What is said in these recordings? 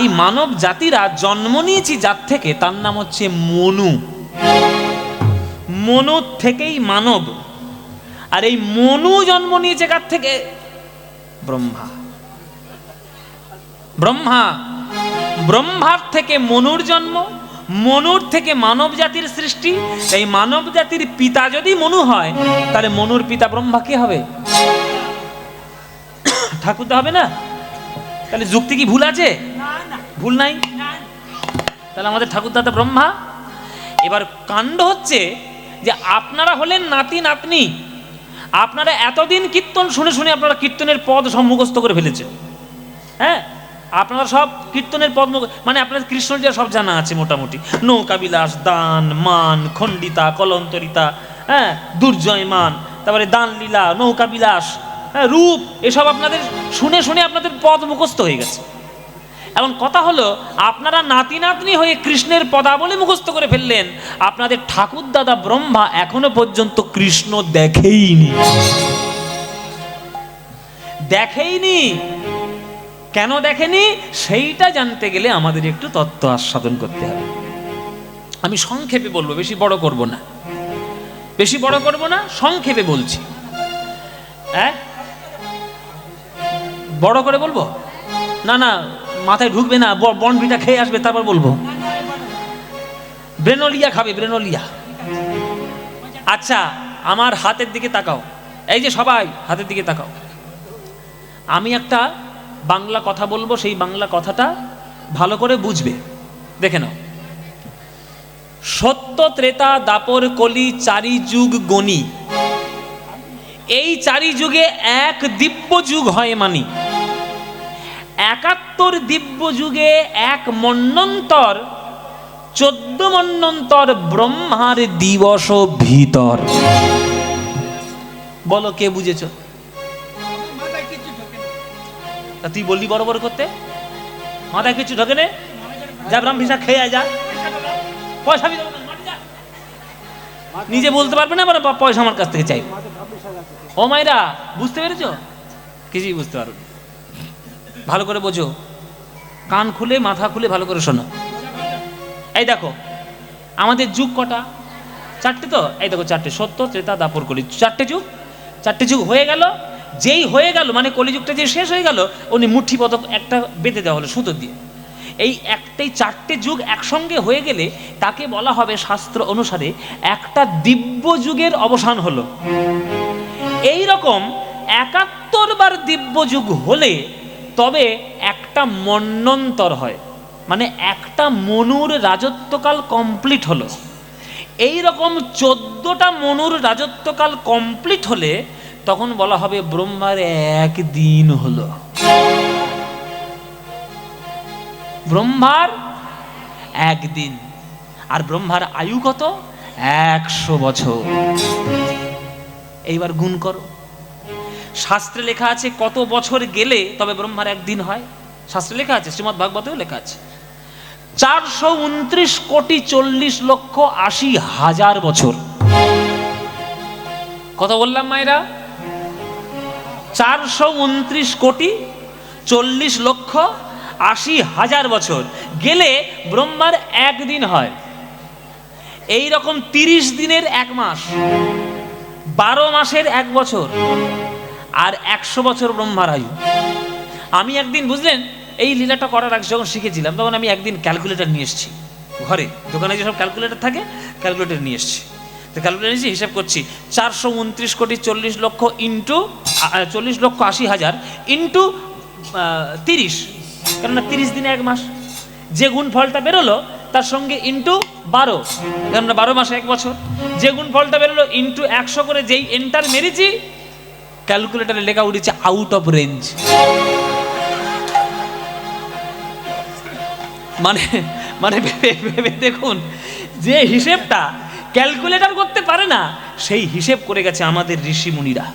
এই মানব জাতিরা জন্ম নিয়েছি যার থেকে, তার নাম হচ্ছে মনু। মনু থেকেই মানব। আর এই মনু জন্ম নিয়েছে কার থেকে? ব্রহ্মা। ব্রহ্মা, ব্রহ্মার থেকে মনুর জন্ম, মনুর থেকে মানব জাতির সৃষ্টি। এই মানব জাতির পিতা যদি মনু হয়, তাহলে মনুর পিতা ব্রহ্মা কে হবে? ঠাকুরদা হবে না? তাহলে যুক্তি কি ভুল আছে? ভুল নাই। তাহলে আমাদের ঠাকুরদাদা ব্রহ্মা। এবার কাণ্ড হচ্ছে যে আপনারা হলেন নাতি নাতনি, আপনারা এতদিন কীর্তন শুনে শুনে আপনারা কীর্তনের পদ সব মুখস্থ করে ফেলেছেন। হ্যাঁ, আপনারা সব কীর্তনের পদ মানে আপনাদের কৃষ্ণলীলা সব জানা আছে মোটামুটি। নৌকাবিলাস, দান, মান, খণ্ডিতা, কলন্তরিতা, হ্যাঁ, দুর্জয়মান, তারপরে দান লীলা, নৌকাবিলাস, হ্যাঁ, রূপ, এসব আপনাদের শুনে শুনে আপনাদের পদ মুখস্থ হয়ে গেছে। এখন কথা হলো, আপনারা নাতি নাতনি হয়ে কৃষ্ণের পদাবলী মুখস্থ করে ফেললেন, আপনাদের ঠাকুর দাদা ব্রহ্মা এখনো পর্যন্ত কৃষ্ণ দেখেইনি। দেখেইনি। কেন দেখেনি সেইটা জানতে গেলে আমাদের একটু তত্ত্ব আস্বাদন করতে হবে। আমি সংক্ষেপে বলবো, বেশি বড় করব না, বেশি বড় করব না, সংক্ষেপে বলছি। হ্যাঁ, বড় করে বলবো না? না, মাথায় ঢুকবে না, বনভিটা খেয়ে আসবে তারপর বলবো। ব্রেনোলিয়া খাবে, ব্রেনোলিয়া। আচ্ছা, আমার হাতের দিকে তাকাও, এই যে সবাই হাতের দিকে তাকাও। আমি একটা বাংলা কথা বলবো, সেই বাংলা কথাটা ভালো করে বুঝবে। দেখে নাও। সত্য, ত্রেতা, দাপর, কলি, চারি যুগ গণি। এই চারি যুগে এক দিব্য যুগ হয় মানি। ৭১ দিব্য যুগে এক মন্বন্তর, ১৪ মন্বন্তর ব্রহ্মার দিবস ভিতর। বলো কে বুঝেছ? তুই বললি বড় বড় করতে, মাথায় কিছু ঢোকে নে। যা ব্রাহ্ম ভিসা খেয়ে যা, পয়সা নিজে বলতে পারবে না, পয়সা আমার কাছ থেকে চাই। ও মাইরা, বুঝতে পেরেছ? কিছুই বুঝতে পারো, ভালো করে বোঝো, কান খুলে মাথা খুলে ভালো করে শোনো। এই দেখো আমাদের যুগ কটা? ৪টে তো। এই দেখো ৪টে, সত্য, ত্রেতা, দাপর, কলি, ৪টে যুগ। ৪টে যুগ হয়ে গেল। যেই হয়ে গেল মানে কলিযুগটা যে শেষ হয়ে গেল, উনি মুঠি পদক একটা বেঁধে দেওয়া হলো সুতো দিয়ে। এই একটাই ৪টে যুগ একসঙ্গে হয়ে গেলে তাকে বলা হবে শাস্ত্র অনুসারে একটা দিব্য যুগের অবসান হলো। এই রকম ৭১ বার দিব্য যুগ হলে তবে একটা মন্বন্তর হয়, মানে একটা মনুর রাজত্বকাল কমপ্লিট হলো। এই রকম ১৪টা মনুর রাজত্বকাল কমপ্লিট হলে তখন বলা হবে ব্রহ্মার একদিন হলো। ব্রহ্মার একদিন। আর ব্রহ্মার আয়ু কত? ১০০ বছর। এইবার গুণ করো। শাস্ত্রে লেখা আছে কত বছর গেলে তবে ব্রহ্মার একদিন হয়। শাস্ত্রে লেখা আছে, শ্রীমদ্ ভাগবতেও লেখা আছে ৪২৯,৪০,৮০,০০০ বছর। কত বললাম মায়েরা? ৪২৯,৪০,৮০,০০০ বছর গেলে ব্রহ্মার একদিন হয়। এই রকম ৩০ দিনের ১ মাস, ১২ মাসের ১ বছর, আর ১০০ বছর ব্রহ্মার আয়ু। আমি একদিন, বুঝলেন, এই লীলাটা করার আগে যখন শিখেছিলাম তখন আমি একদিন ক্যালকুলেটর নিয়ে এসেছি ঘরে। দোকানে যেসব ক্যালকুলেটর থাকে, ক্যালকুলেটর নিয়ে এসেছি। তো ক্যালকুলেটর নিয়েছি, হিসাব করছি ৪২৯,৪০,০০,০০০ ইন্টু ৪০,৮০,০০০ ইন্টু ৩০, কেননা ৩০ দিনে ১ মাস। যে গুণফলটা বেরোলো তার সঙ্গে ইন্টু ১২, কেননা ১২ মাসে ১ বছর। যে গুণফলটা বেরোলো ইন্টু ১০০ করে যেই এন্টার মেরেছি, ক্যালকুলেটরে লেখা উঠেছে আউট অফ রেঞ্জ। মানে মানে ভেবে দেখুন, যে হিসেবটা ক্যালকুলেটর করতে পারে না সেই হিসেব করে গেছে আমাদের ঋষি মুনিরা।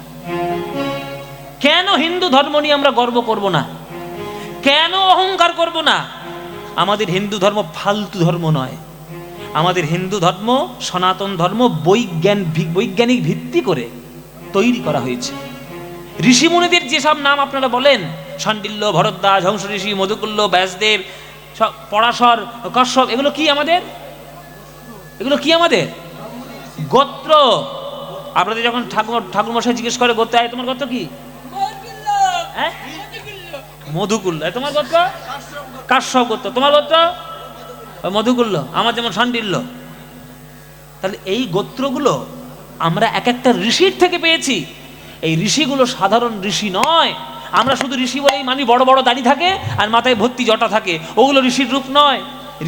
কেন হিন্দু ধর্ম নিয়ে আমরা গর্ব করব না? কেন অহংকার করব না? আমাদের হিন্দু ধর্ম ফালতু ধর্ম নয়। আমাদের হিন্দু ধর্ম, সনাতন ধর্ম বৈজ্ঞানিক ভিত্তি করে তৈরি করা হয়েছে। ঋষি মুনিদের যেসব নাম আপনারা বলেন, শাণ্ডিল্য, ভরদ্বাজ, হংস ঋষি, মধুকুল্য, ব্যাসদেব, সব পরাশর, কশ্যপ, এগুলো কি আমাদের? এগুলো কি আমাদের? গোত্র। আপনাদের যখন ঠাকুরমশাই জিজ্ঞেস করে গোত্র, তোমার গোত্র কি? হ্যাঁ, মধুকুল্ল। তোমার গোত্র? কাশ্যপ গোত্র। তোমার গোত্র? মধুকুল্ল। আমার যেমন শাণ্ডিল্য। তাহলে এই গোত্রগুলো আমরা এক একটা ঋষির থেকে পেয়েছি। এই ঋষিগুলো সাধারণ ঋষি নয়। আমরা শুধু ঋষি বলেই মানি বড় বড় দাড়ি থাকে আর মাথায় ভর্তি জটা থাকে, ওগুলো ঋষির রূপ নয়।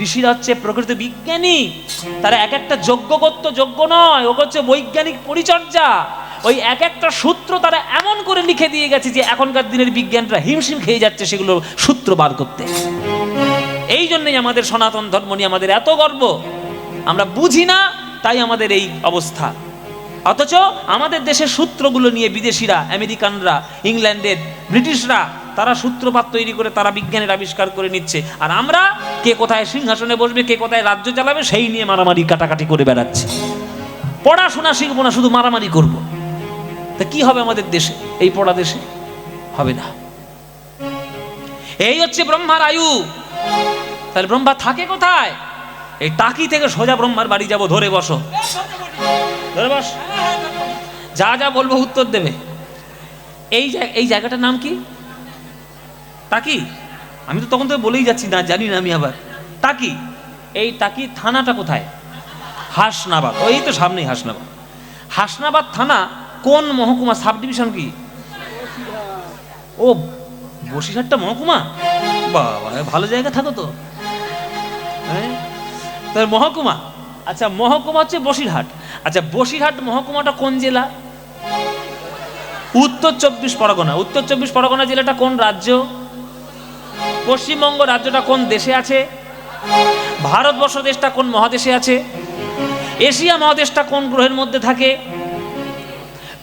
ঋষিরা হচ্ছে প্রকৃত বিজ্ঞানী। তারা এক একটা যোগ্য গোত্র যোগ্য নয়, ও হচ্ছে বৈজ্ঞানিক পরিচর্যা। ওই এক একটা সূত্র তারা এমন করে লিখে দিয়ে গেছে যে এখনকার দিনের বিজ্ঞানরা হিমশিম খেয়ে যাচ্ছে সেগুলো সূত্র বার করতে। এই জন্যই আমাদের সনাতন ধর্ম নিয়ে আমাদের এত গর্ব। আমরা বুঝি না, তাই আমাদের এই অবস্থা। অথচ আমাদের দেশের সূত্রগুলো নিয়ে বিদেশিরা, আমেরিকানরা, ইংল্যান্ডের, ব্রিটিশরা, তারা সূত্রপাত তৈরি করে তারা বিজ্ঞানের আবিষ্কার করে নিচ্ছে। আর আমরা কে কোথায় সিংহাসনে বসবে, কে কোথায় রাজ্য চালাবে, সেই নিয়ে মারামারি কাটাকাটি করে বেড়াচ্ছি। পড়াশোনা শিখবো না, শুধু মারামারি করব। তা কি হবে আমাদের দেশে? এই পড়া দেশে হবে না। এই হচ্ছে ব্রহ্মার আয়ু। তাহলে ব্রহ্মা থাকে কোথায়? এই টাকি থেকে সোজা ব্রহ্মার বাড়ি যাব। ধরে বসো, ধরে বস, যা যা বলবো উত্তর দেবে। এই জায়গাটার নাম কি? টাকি। আমি তো তখন তো বলেই যাচ্ছি না, জানি না আমি আবার। টাকি। এই টাকি থানাটা কোথায়? হাসনাবাদ। ওই তো সামনেই হাসনাবাদ। হাসনাবাদ থানা কোন মহকুমা, সাব ডিভিশন কি? ও, বসিরহাটটা মহকুমা। বাবা, ভালো জায়গা থাকো তো। হ্যাঁ, মহকুমা। আচ্ছা, মহকুমা হচ্ছে বসিরহাট। আচ্ছা, বসিরহাট মহকুমাটা কোন জেলা? উত্তর 24 পরগনা। উত্তর 24 পরগনা জেলাটা কোন রাজ্য? পশ্চিমবঙ্গ রাজ্যটা কোন দেশে আছে? ভারতবর্ষ দেশটা কোন মহাদেশে আছে? এশিয়া মহাদেশটা কোন গ্রহের মধ্যে থাকে?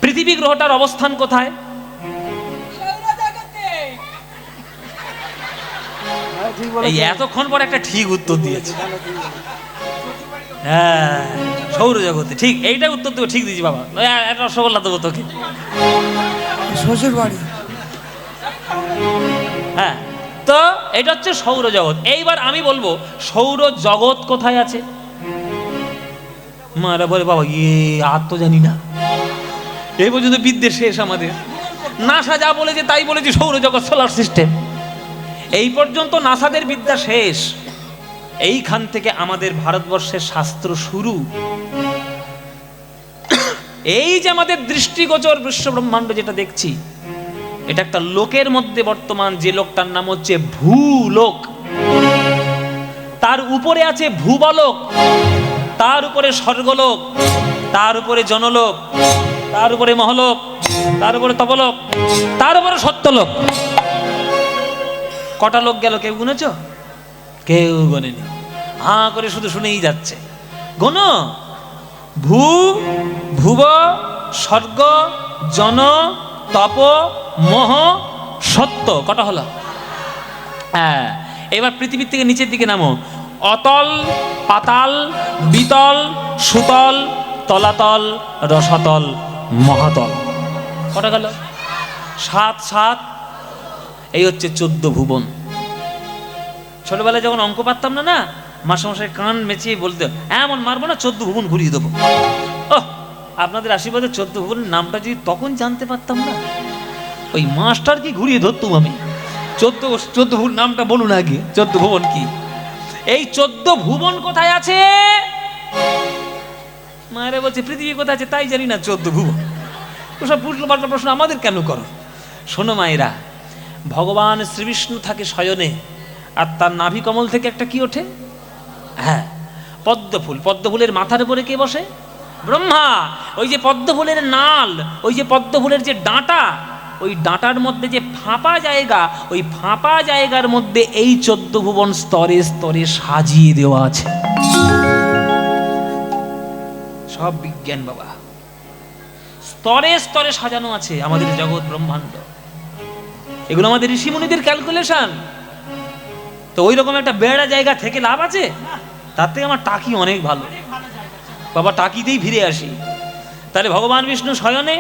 পৃথিবী গ্রহটার অবস্থান কোথায়? এই এতক্ষণ পর একটা ঠিক উত্তর দিয়েছে। হ্যাঁ, সৌরজগতে। ঠিক, এইটা উত্তর দেবো। ঠিক দিয়েছি বাবা। একটা রসগোল্লা দেবো তোকে। শ্বশুর বাড়ি। হ্যাঁ, তো এটা হচ্ছে সৌরজগৎ। এইবার আমি বলবো সৌরজগৎ কোথায় আছে? মারা বলে বাবা আর তো জানি না। এই পর্যন্ত বিদ্যে শেষ আমাদের। নাসা যা বলেছে তাই বলেছি, সৌরজগৎ, সোলার সিস্টেম। এই পর্যন্ত নাসাদের বিদ্যা শেষ। এইখান থেকে আমাদের ভারতবর্ষের শাস্ত্র শুরু। এই যে আমাদের দৃষ্টিগোচর বিশ্ব ব্রহ্মাণ্ড যেটা দেখছি, এটা একটা লোকের মধ্যে বর্তমান, যে লোকটার নাম হচ্ছে ভূলোক। তার উপরে আছে ভূবলোক, তার উপরে স্বর্গলোক, তার উপরে জনলোক, তার উপরে মহলোক, তার উপরে তপলোক, তার উপরে সত্যলোক। কটা লোক গেল কেউ গুনেছ? কেউ গোনেনি। হাঁ করে শুধু শুনেই যাচ্ছে। গোনো। ভূ, ভুব, স্বর্গ, জন, তপ, মোহ, সত্য। কটা হলো? হ্যাঁ, এবার পৃথিবীর থেকে নিচের দিকে নামো। অতল, পাতাল, বিতল, সুতল, তলাতল, রসাতল, মহাতল। কটা গেল? 7 7। এই হচ্ছে 14 ভুবন। ছোটবেলায় যখন অঙ্ক পারতাম না, না মাস্টারমশাই কান মেচিয়ে বলতে, এমন মারবো না 14 ভুবন ঘুরিয়ে দেবো। ও, আপনাদের আশীর্বাদে 14 ভুবনের নামটা যদি তখন জানতে পারতাম না, ওই মাস্টার কি ঘুরিয়ে ধরতুম আমি। 14 ভুবন নামটা বলুন আগে। 14 ভুবন কি? এই 14 ভুবন কোথায় আছে? মায়েরা বলছে পৃথিবী কোথায় আছে তাই জানি না। 14 ভুবন। ওসব প্রশ্ন পাল্টা প্রশ্ন আমাদের কেন করো? শোনো মায়েরা, ভগবান শ্রীবিষ্ণু থাকে শয়নে, আর তার নাভি কমল থেকে একটা কি ওঠে? হ্যাঁ, পদ্মফুল। পদ্মফুলের মাথার উপরে কে বসে? ব্রহ্মা। ওই যে পদ্মফুলের নাল, ওই যে পদ্মফুলের যে ডাঁটা, ওই ডাঁটার মধ্যে যে ফাঁপা জায়গা, ওই ফাঁপা জায়গার মধ্যে এই 14 ভুবন স্তরে স্তরে সাজিয়ে দেওয়া আছে। সব বিজ্ঞান বাবা, স্তরে স্তরে সাজানো আছে আমাদের জগৎ ব্রহ্মাণ্ড। এগুলো আমাদের ঋষিমুনিদের ক্যালকুলেশন। তো ওই রকম একটা বেড়া জায়গা থেকে লাভ আছে? তার থেকে আমার টাকি অনেক ভালো বাবা, টাকিতেই ফিরে আসি। তাহলে ভগবান বিষ্ণু শয়নে,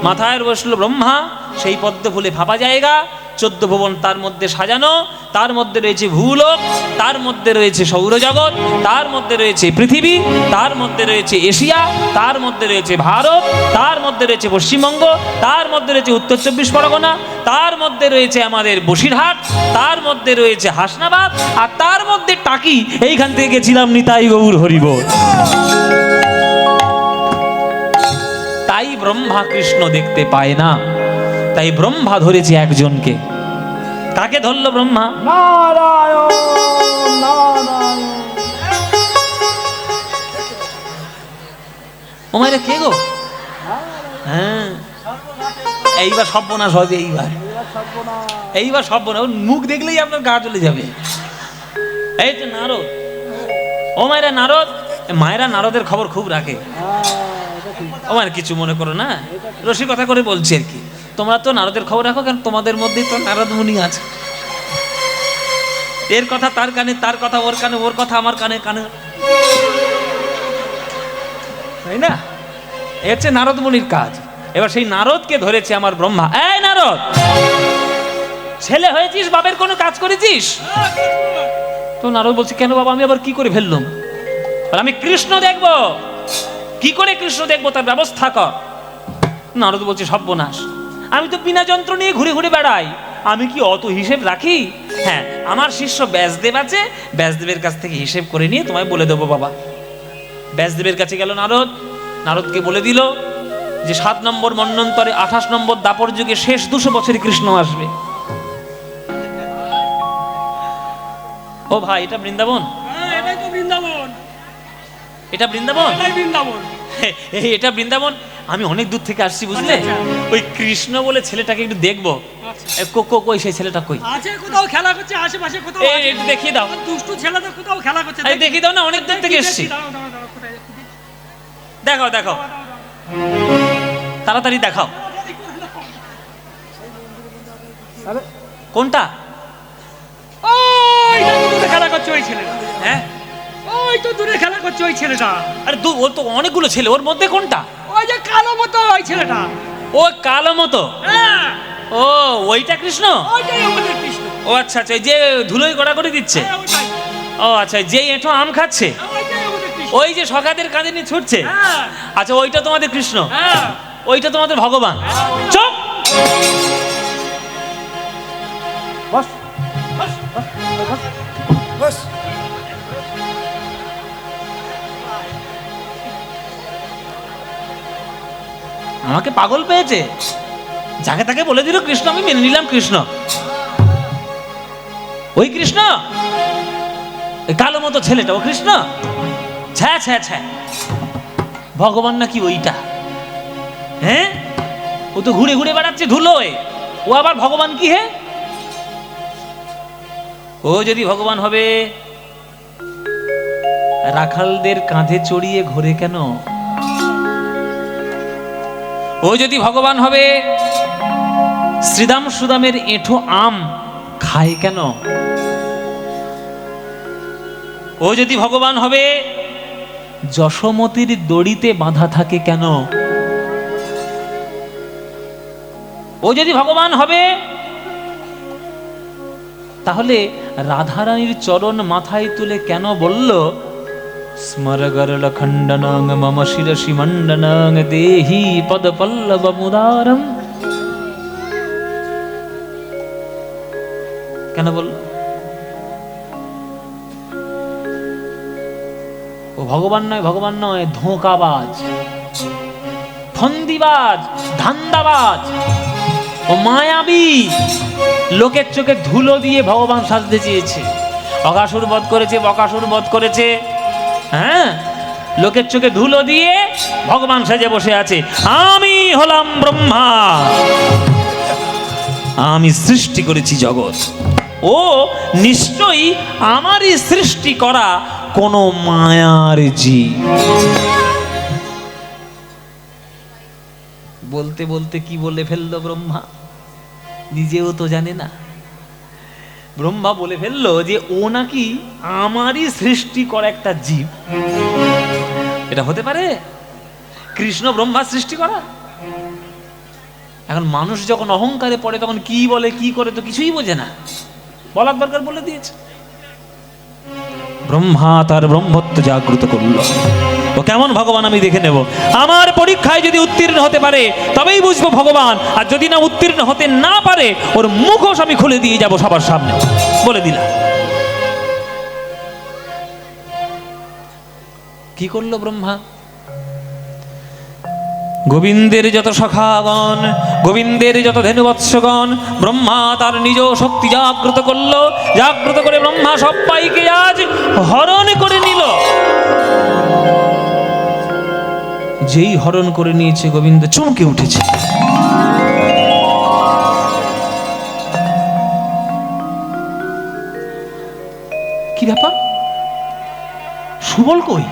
মাথায় বসলো ব্রহ্মা, সেই পদ্ম ফুলে ফাঁপা জায়গা, 14 ভুবন তার মধ্যে সাজানো, তার মধ্যে রয়েছে ভূলোক, তার মধ্যে রয়েছে সৌরজগৎ, তার মধ্যে রয়েছে পৃথিবী, তার মধ্যে রয়েছে এশিয়া, তার মধ্যে রয়েছে ভারত, তার মধ্যে রয়েছে পশ্চিমবঙ্গ, তার মধ্যে রয়েছে উত্তর 24 পরগনা, তার মধ্যে রয়েছে আমাদের বসিরহাট, তার মধ্যে রয়েছে হাসনাবাদ, আর তার মধ্যে টাকি। এইখান থেকে গেছিলাম নিতাই গৌর হরিবোল। তাই ব্রহ্মা কৃষ্ণ দেখতে পায় না, তাই ব্রহ্মা ধরেছে একজনকে। কাকে ধরল ব্রহ্মা? নারায়ণ নারায়ণ। ও মায়েরা কে গো? হ্যাঁ, এইবার সর্বনাশ হবে। এইবার সর্বনাশ। ওর মুখ দেখলেই আপনার গা চলে যাবে। এই তো নারদ। ও মায়েরা নারদ। মায়েরা নারদের খবর খুব রাখে। ও মায়ের কিছু মনে করো না, রসিকতা করে বলছি আর কি। তোমরা তো নারদের খবর রাখো, কারণ তোমাদের মধ্যেই তো নারদ মুনি আছে। এর কথা তার কানে, তার কথা ওর কানে, ওর কথা আমার কানে কানে, তাই না? এ হচ্ছে নারদ মুনির কাজ। এবার সেই নারদকে ধরেছে আমার ব্রহ্মা। এই নারদ, ছেলে হয়েছিস, বাপের কোনো কাজ করেছিস? তো নারদ বলছে, কেন বাবা, আমি আবার কি করে ফেললাম? আমি কৃষ্ণ দেখব। কি করে কৃষ্ণ দেখবো, তার ব্যবস্থা কর। নারদ বলছে, সর্বনাশ, আমি তো বিনা যন্ত্র নিয়ে ঘুরে ঘুরে বেড়াই, আমি কি অত হিসেব রাখি? হ্যাঁ, আমার শিষ্য ব্যাসদেব আছে, ব্যাসদেবের কাছ থেকে হিসেব করে নিয়ে তোমায় বলে দেবো বাবা। ব্যাসদেবের কাছে গেল নারদ। নারদকে বলে দিল যে 7 নম্বর মন্বন্তরে 28 নম্বর দাপর যুগে শেষ 200 বছরে কৃষ্ণ আসবে। ও ভাই, এটা বৃন্দাবন? এটাই তো বৃন্দাবন। এটা বৃন্দাবন? এটাই বৃন্দাবন। এটা বৃন্দাবন। আমি অনেক দূর থেকে আসছি, বুঝলে। ওই কৃষ্ণ বলে ছেলেটাকে একটু দেখবো। কই সেই ছেলেটা? কই আছে? কোথাও খেলা করছে আশেপাশে, কোথাও আছে। একটু দেখিয়ে দাও। দুষ্টু ছেলেদের কোথাও খেলা করছে, দেখিয়ে দাও না, অনেক দূর থেকে এসেছি। দেখাও দেখাও, তাড়াতাড়ি দেখাও। কোনটা? ওই তো দূরে খেলা করছে ওই ছেলেটা। হ্যাঁ, ওই তো দূরে খেলা করছে ওই ছেলেটা। আরে ওর তো অনেকগুলো ছেলে, ওর মধ্যে কোনটা? ওই যে কালো মতো ওই ছেলেটা। ও কালো মতো? হ্যাঁ, ও ওইটা কৃষ্ণ? ওইটাই আমাদের কৃষ্ণ। ও আচ্ছা আচ্ছা, ওই যে ধুলোয় গড়াগড়ি দিচ্ছে। হ্যাঁ, ওইটাই। ও আচ্ছা, যে এঁঠো আম খাচ্ছে, ওইটাই আমাদের কৃষ্ণ। ওই যে সখাদের কাঁধে নিয়ে ছুটছে। হ্যাঁ, আচ্ছা, ওইটা তোমাদের কৃষ্ণ? হ্যাঁ। ওইটা তোমাদের ভগবান? চুপ! বস বস বস বস। আমাকে পাগল পেয়েছে, যাকে তাকে বলে দিল কৃষ্ণ, আমি মেনে নিলাম কৃষ্ণ। ওই কৃষ্ণ? কালো মতো ছেলেটা ও কৃষ্ণ? ছ্যা ছ্যা ছ্যা, ভগবান নাকি ওইটা? হ্যাঁ, ও তো ঘুরে ঘুরে বেড়াচ্ছে ধুলোয়, ও আবার ভগবান কি? হে, ও যদি ভগবান হবে, রাখালদের কাঁধে চড়িয়ে ঘোরে কেন? ও যদি ভগবান হবে, শ্রীদাম সুদামের এঁঠো আম খায় কেন? ও যদি ভগবান হবে, যশোমতির দড়িতে বাঁধা থাকে কেন? ও যদি ভগবান হবে, তাহলে রাধারানীর চরণ মাথায় তুলে কেন বলল, স্মরগরল খণ্ডনং মম শিরসি মণ্ডনং দেহি পদ পল্লব মুদারম? কেন বলল? ও ভগবান নয়, ভগবান নয়, ধোঁকাবাজ, ফন্দিবাজ, ধান্দাবাজ, ও মায়াবী। লোকের চোখে ধুলো দিয়ে ভগবান সাজতে চেয়েছে। অকাসুর বধ করেছে, বকাসুর বধ করেছে। হ্যাঁ, লোকের চোখে ধুলো দিয়ে ভগবান সেজে বসে আছে। আমি হলাম ব্রহ্মা, আমি সৃষ্টি করেছি জগৎ। ও নিশ্চয়ই আমারই সৃষ্টি করা কোন মায়ার জীব। বলতে বলতে কি বলে ফেললো ব্রহ্মা, নিজেও তো জানে না। ব্রহ্মা বলে ফেললো যে ও নাকি আমারই সৃষ্টি করা একটা জীব। এটা হতে পারে? কৃষ্ণ ব্রহ্মা সৃষ্টি করা? এখন মানুষ যখন অহংকারে পড়ে তখন কি বলে কি করে তো কিছুই বোঝে না, বলার দরকার বলে দিয়েছে। ব্রহ্মা তার ব্রহ্মত্ব জাগ্রত করল, ও কেমন ভগবান আমি দেখে নেব, আমার পরীক্ষায় যদি উত্তীর্ণ হতে পারে তবেই বুঝবো ভগবান, আর যদি না উত্তীর্ণ হতে না পারে ওর মুখোশ আমি খুলে দিয়ে যাব সবার সামনে, বলে দিলাম। কি করলো ব্রহ্মা? গোবিন্দের যত সখাগণ, গোবিন্দের যত ধেনুবৎসগণ, ব্রহ্মা তার নিজ শক্তি জাগ্রত করলো, জাগ্রত করে ব্রহ্মা সবাইকে আজ হরণ করে নিল। যেই হরণ করে নিয়েছে গোবিন্দ চমকে উঠেছে। কি ব্যাপার, সুবল কই?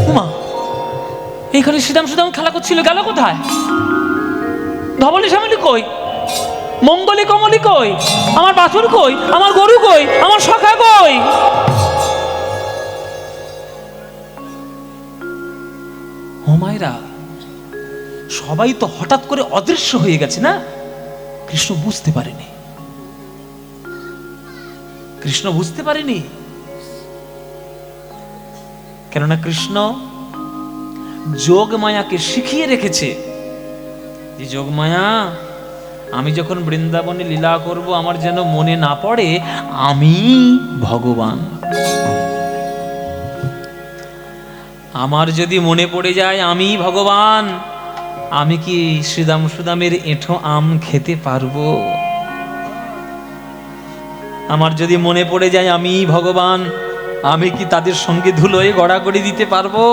উমা, এইখানে শ্রীরাম সুদাম খেলা করছিল, গেল কোথায়? ধবলি শ্যামলি কই? মঙ্গলি কমলি কই? আমার বাছুর কই? আমার গরু কই? আমার সখা কই? ও মায়েরা, সবাই তো হঠাৎ করে অদৃশ্য হয়ে গেছে না? কৃষ্ণ বুঝতে পারেনি, কৃষ্ণ বুঝতে পারেনি, কেননা কৃষ্ণ যোগ মায়াকে শিখিয়ে রেখেছে যে যোগ মায়া, আমি যখন বৃন্দাবনে লীলা করব আমার যেন মনে না পড়ে আমি ভগবান। আমার যদি মনে পড়ে যায় আমি ভগবান, আমি কি শ্রীদাম সুদামের এঁঠো আম খেতে পারবো? আমার যদি মনে পড়ে যায় আমি ভগবান, আমি কি তাদের সঙ্গে ধুলোয় গড়াগড়ি দিতে পারবো?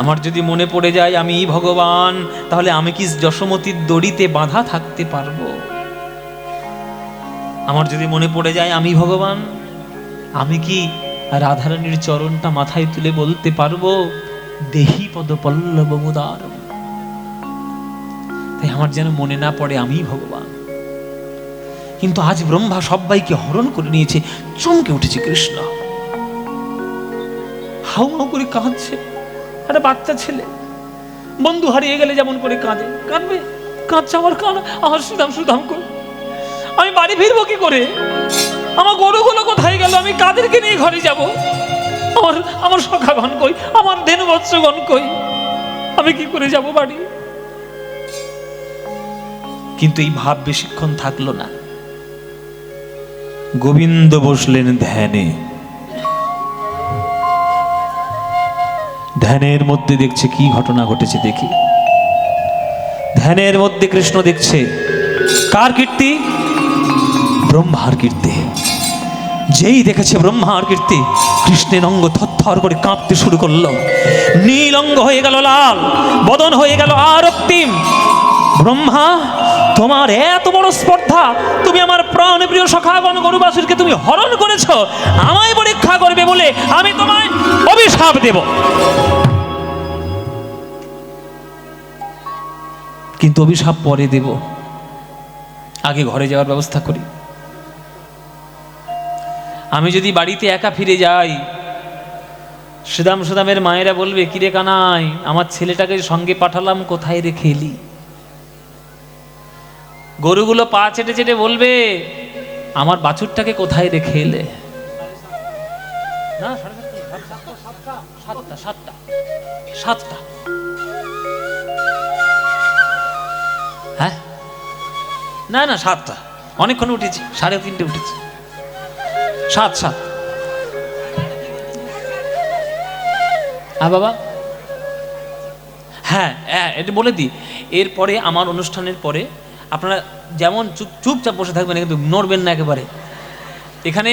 আমার যদি মনে পড়ে যায় আমি ভগবান, তাহলে আমি কি যশোমতীর দড়িতে বাঁধা থাকতে পারবো? আমার যদি মনে পড়ে যায় আমি ভগবান, আমি কি রাধারানীর চরণটা মাথায় তুলে বলতে পারবো দেহি পদ পল্লব মুদার? তাই আমার যেন মনে না পড়ে আমি ভগবান। কিন্তু আজ ব্রহ্মা সবাইকে হরণ করে নিয়েছে, চমকে উঠেছে কৃষ্ণ। হাউ হাউ করে কাঁদছে, একটা বাচ্চা ছেলে বন্ধু হারিয়ে গেলে যেমন করে কাঁদে, কাঁদবে, কাঁদছে আমার আমার সুদাম সুদাম কই, আমি বাড়ি ফিরবো কি করে? আমার গরুগুলো কোথায় গেল? আমি কাদেরকে নিয়ে ঘরে যাব? আমার আমার সখাগণ কই? আমার ধেনুবৎসগণ কই? আমি কি করে যাব বাড়ি? কিন্তু এই ভাব বেশিক্ষণ থাকলো না। গোবিন্দ বসলেন ধ্যানে, ধ্যানের মধ্যে দেখছে কি ঘটনা ঘটেছে দেখি। ধ্যানের মধ্যে কৃষ্ণ দেখছে কার কীর্তি? ব্রহ্মার কীর্তি। যেই দেখেছে ব্রহ্মার কীর্তি, কৃষ্ণের অঙ্গ থরথর করে কাঁপতে শুরু করলো, নীল অঙ্গ হয়ে গেল লাল, বদন হয়ে গেল আরক্তিম। ব্রহ্মা, তোমার এত বড় স্পর্ধা, তুমি আমার প্রাণ প্রিয় সখাগণ গরুবাসুরকে তুমি হরণ করেছো, আমায় পরীক্ষা করবে বলে আমি তোমায় অভিশাপ দেব। কিন্তু অভিশাপ পরে দেব, আগে ঘরে যাওয়ার ব্যবস্থা করি। আমি যদি বাড়িতে একা ফিরে যাই, সুদাম সুদামের মায়েরা বলবে কিরে কানাই, আমার ছেলেটাকে সঙ্গে পাঠালাম কোথায় রেখে এলি? গরুগুলো পা চেটে চেটে বলবে আমার বাছুরটাকে কোথায় রেখে এলে? না, সাতটা। হ্যাঁ, না না, 7টা, অনেকক্ষণ উঠেছি, 3:30 উঠেছি, 7 বাবা। হ্যাঁ হ্যাঁ, এটা বলে দিই, এরপরে আমার অনুষ্ঠানের পরে আপনারা যেমন চুপচাপ বসে থাকবেন, কিন্তু নড়বেন না একেবারে। এখানে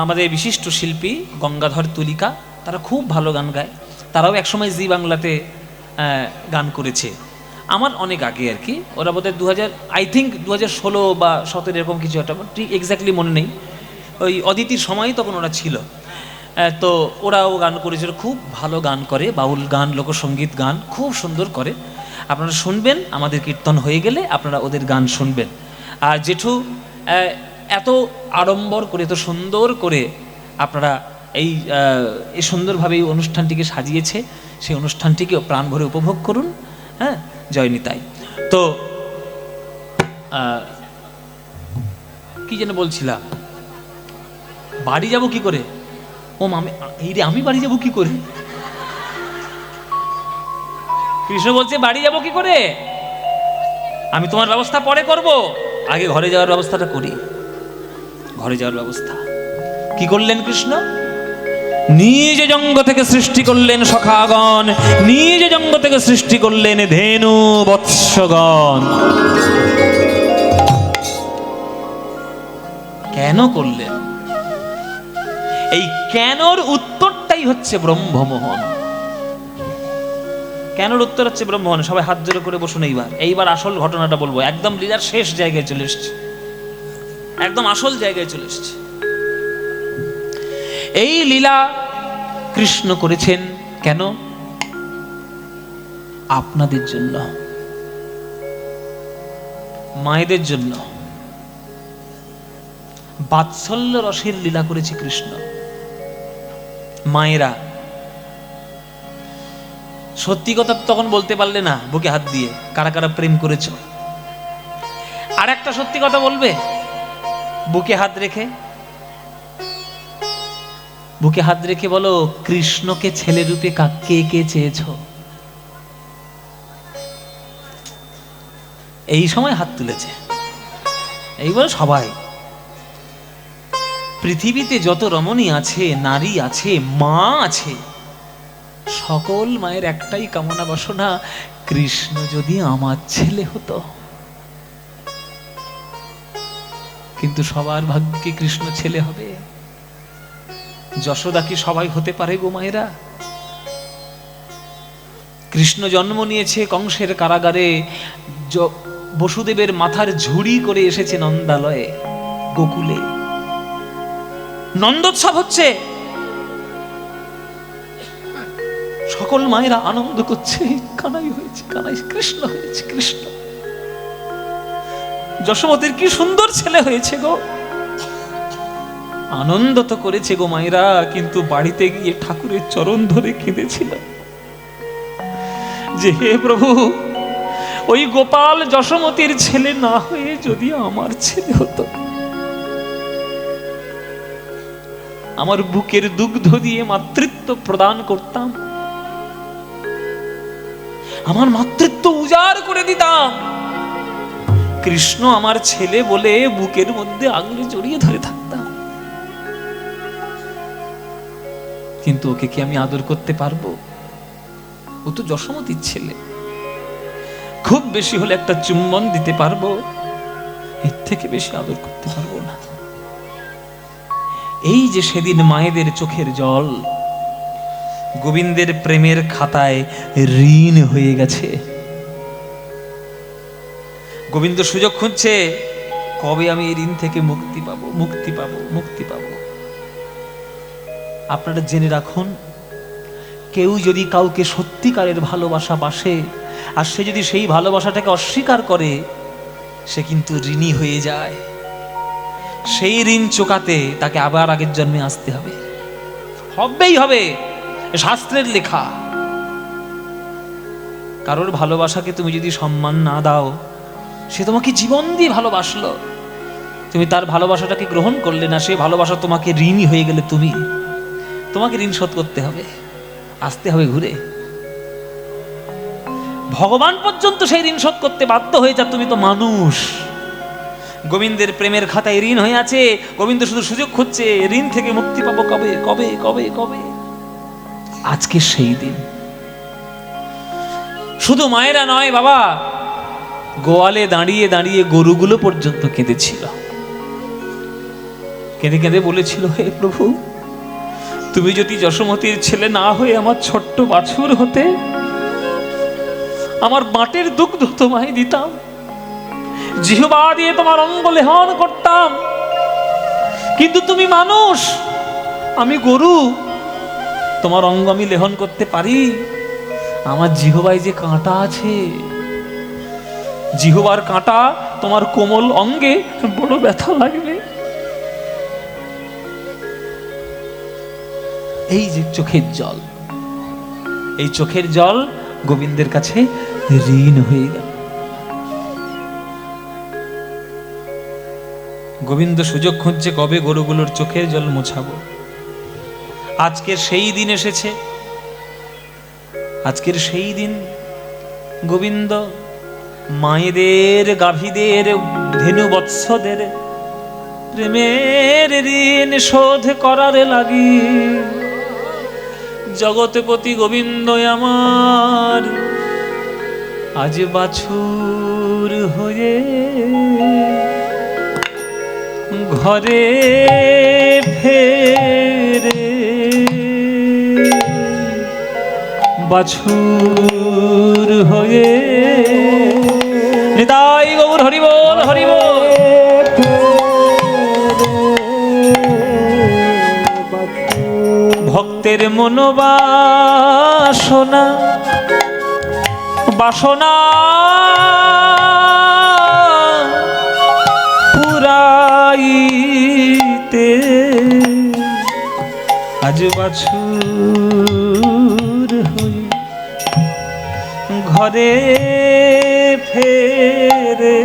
আমাদের বিশিষ্ট শিল্পী গঙ্গাধর তুলিকা, তারা খুব ভালো গান গায়, তারাও একসময় জি বাংলাতে গান করেছে, আমার অনেক আগে আর কি। ওরা বোধহয় 2016 বা 17 এরকম কিছু একটা, ঠিক এক্স্যাক্টলি মনে নেই, ওই অদিতির সময়ই তখন ওরা ছিল। তো ওরাও গান করেছিল, খুব ভালো গান করে, বাউল গান, লোকসঙ্গীত গান খুব সুন্দর করে। আপনারা শুনবেন, আমাদের কীর্তন হয়ে গেলে আপনারা ওদের গান শুনবেন। আর জেঠু এত আড়ম্বর করে, এত সুন্দর করে আপনারা এই সুন্দরভাবে এই অনুষ্ঠানটিকে সাজিয়েছে, সেই অনুষ্ঠানটিকে প্রাণ ভরে উপভোগ করুন। হ্যাঁ, জয় নিতাই। তো কি যেন বলছিলাম, বাড়ি যাব কি করে? ও মামি, এই রে, আমি বাড়ি যাব কি করে? কৃষ্ণ বলছে বাড়ি যাব কি করে? আমি তোমার ব্যবস্থা পরে করব, আগে ঘরে যাওয়ার ব্যবস্থাটা করি। ঘরে যাওয়ার ব্যবস্থা কি করলেন কৃষ্ণ? নিজ জঙ্গ থেকে সৃষ্টি করলেন সখাগণ, নিজ জঙ্গ থেকে সৃষ্টি করলেন ধেনু বৎসগণ। কেন করলেন? এই কেনর উত্তরটাই হচ্ছে ব্রহ্মমোহন। কেনর উত্তর হচ্ছে ব্রহ্মমোহন। সবাই হাত জোড়ো করে বসুন। এইবার আসল ঘটনাটা বলবো। একদম লীলার শেষ জায়গায় চলে এসছে, একদম আসল জায়গায় চলে এসছে। এই লীলা কৃষ্ণ করেছেন কেন? আপনাদের জন্য, মায়েদের জন্য। বাৎসল্য রসের লীলা করেছে কৃষ্ণ। মায়েরা সত্যি কথা তখন বলতে পারলে না, বুকে হাত দিয়ে কারা কারা প্রেম করেছ। আর একটা সত্যি কথা বলবে, বুকে হাত রেখে, বুকে হাত রেখে বলো, কৃষ্ণকে ছেলে রূপে কে কে চেয়েছ? এই সময় হাত তুলেছে। এইবার সবাই, পৃথিবীতে যত রমণী আছে, নারী আছে, মা আছে, সকল মায়ের একটাই কামনা বাসনা, কৃষ্ণ যদি আমার ছেলে হতো। কিন্তু সবার ভাগ্যে কৃষ্ণ ছেলে হবে? যশোদা কি সবাই হতে পারে গো মায়েরা? কৃষ্ণ জন্ম নিয়েছে কংসের কারাগারে, বসুদেবের মাথার ঝুড়ি করে এসেছে নন্দালয়ে, গোকুলে নন্দোৎসব হচ্ছে, সকল মায়েরা আনন্দ করছে, কানাই হয়েছে, কানাই কৃষ্ণ হয়েছে, কৃষ্ণ। যশোমতির কি সুন্দর ছেলে হয়েছে গো। আনন্দ তো করেছে গো মায়েরা, কিন্তু বাড়িতে গিয়ে ঠাকুরের চরণ ধরে কেঁদেছিল যে হে প্রভু, ওই গোপাল যশোমতির ছেলে না হয়ে যদি আমার ছেলে হতো, আমার বুকের দুগ্ধ দিয়ে মাতৃত্ব প্রদান করতাম, আমার মাতৃত্ব উজাড় করে দিতাম, কৃষ্ণ আমার ছেলে বলে বুকের মধ্যে আঙুলে জড়িয়ে ধরে থাকতাম। কিন্তু ওকে কি আমি আদর করতে পারবো? ও তো যশোমতির ছেলে। খুব বেশি হলে একটা চুম্বন দিতে পারবো, এর থেকে বেশি আদর করতে পারবো না। এই যে সেদিন মায়েদের চোখের জল গোবিন্দের প্রেমের খাতায় ঋণ হয়ে গেছে। গোবিন্দ সুযোগ খুঁজছে, কবে আমি এই ঋণ থেকে মুক্তি পাবো, মুক্তি পাবো, মুক্তি পাবো। আপনারা জেনে রাখুন, কেউ যদি কাউকে সত্যিকারের ভালোবাসা বাসে, আর সে যদি সেই ভালোবাসাটাকে অস্বীকার করে, সে কিন্তু ঋণী হয়ে যায়। সেই ঋণ চোকাতে তাকে আবার আগের জন্মে আসতে হবে, হবেই হবে, শাস্ত্রের লেখা। কারোর ভালোবাসাকে তুমি যদি সম্মান না দাও, সে তোমাকে জীবন দিয়ে ভালোবাসলো, তুমি তার ভালোবাসাটাকে গ্রহণ করলে না, সে ভালোবাসা তোমাকে ঋণী হয়ে গেলে তোমাকে ঋণ শোধ করতে হবে, আসতে হবে ঘুরে। ভগবান পর্যন্ত সেই ঋণ শোধ করতে বাধ্য হয়ে যা, তুমি তো মানুষ। গোবিন্দের প্রেমের খাতায় ঋণ হয়ে আছে, গোবিন্দ শুধু সুযোগ খুঁজছে, ঋণ থেকে মুক্তি পাবো কবে, কবে, কবে, কবে। আজকে সেই দিন। শুধু মায়েরা নয় বাবা, গোয়ালে দাঁড়িয়ে দাঁড়িয়ে গরুগুলো পর্যন্ত কেঁদেছিল, কেঁদে কেঁদে বলেছিল, হে প্রভু, তুমি যদি যশোমতির ছেলে না হয়ে আমার ছোট্ট বাছুর হতে, আমার বাটের দুগ্ধ তোমায় দিতাম, জিহ্বা দিয়ে তোমার অঙ্গ লেহন করতাম, কিন্তু তুমি মানুষ, আমি গরু, তোমার অঙ্গ আমি লেহন করতে পারি? আমার জিহ্বায় যে কাঁটা আছে, জিহ্বার কাঁটা তোমার কোমল অঙ্গে বড় ব্যথা লাগবে। এই যে চোখের জল, এই চোখের জল গোবিন্দের কাছে ঋণ হয়ে গেল। গোবিন্দ সুযোগ খুঁজছে কবে গরুগুলোর চোখের জল মোছাবো। আজকের সেই দিন এসেছে, আজকের সেই দিন। গোবিন্দ মায়েদের, গাভীদের, ধেনু বৎসদের প্রেমের ঋণ শোধ করার লাগি জগৎপতি গোবিন্দ আমার আজ বাছুর হয়ে ঘরে ফেরে, বাছুর হয়ে। নিতাই গৌর হরি বল, হরি বল। ভক্তের মনোবাসনা, বাসনা পুরাইতে আজ বাছুর হয়ে ঘরে ফেরে।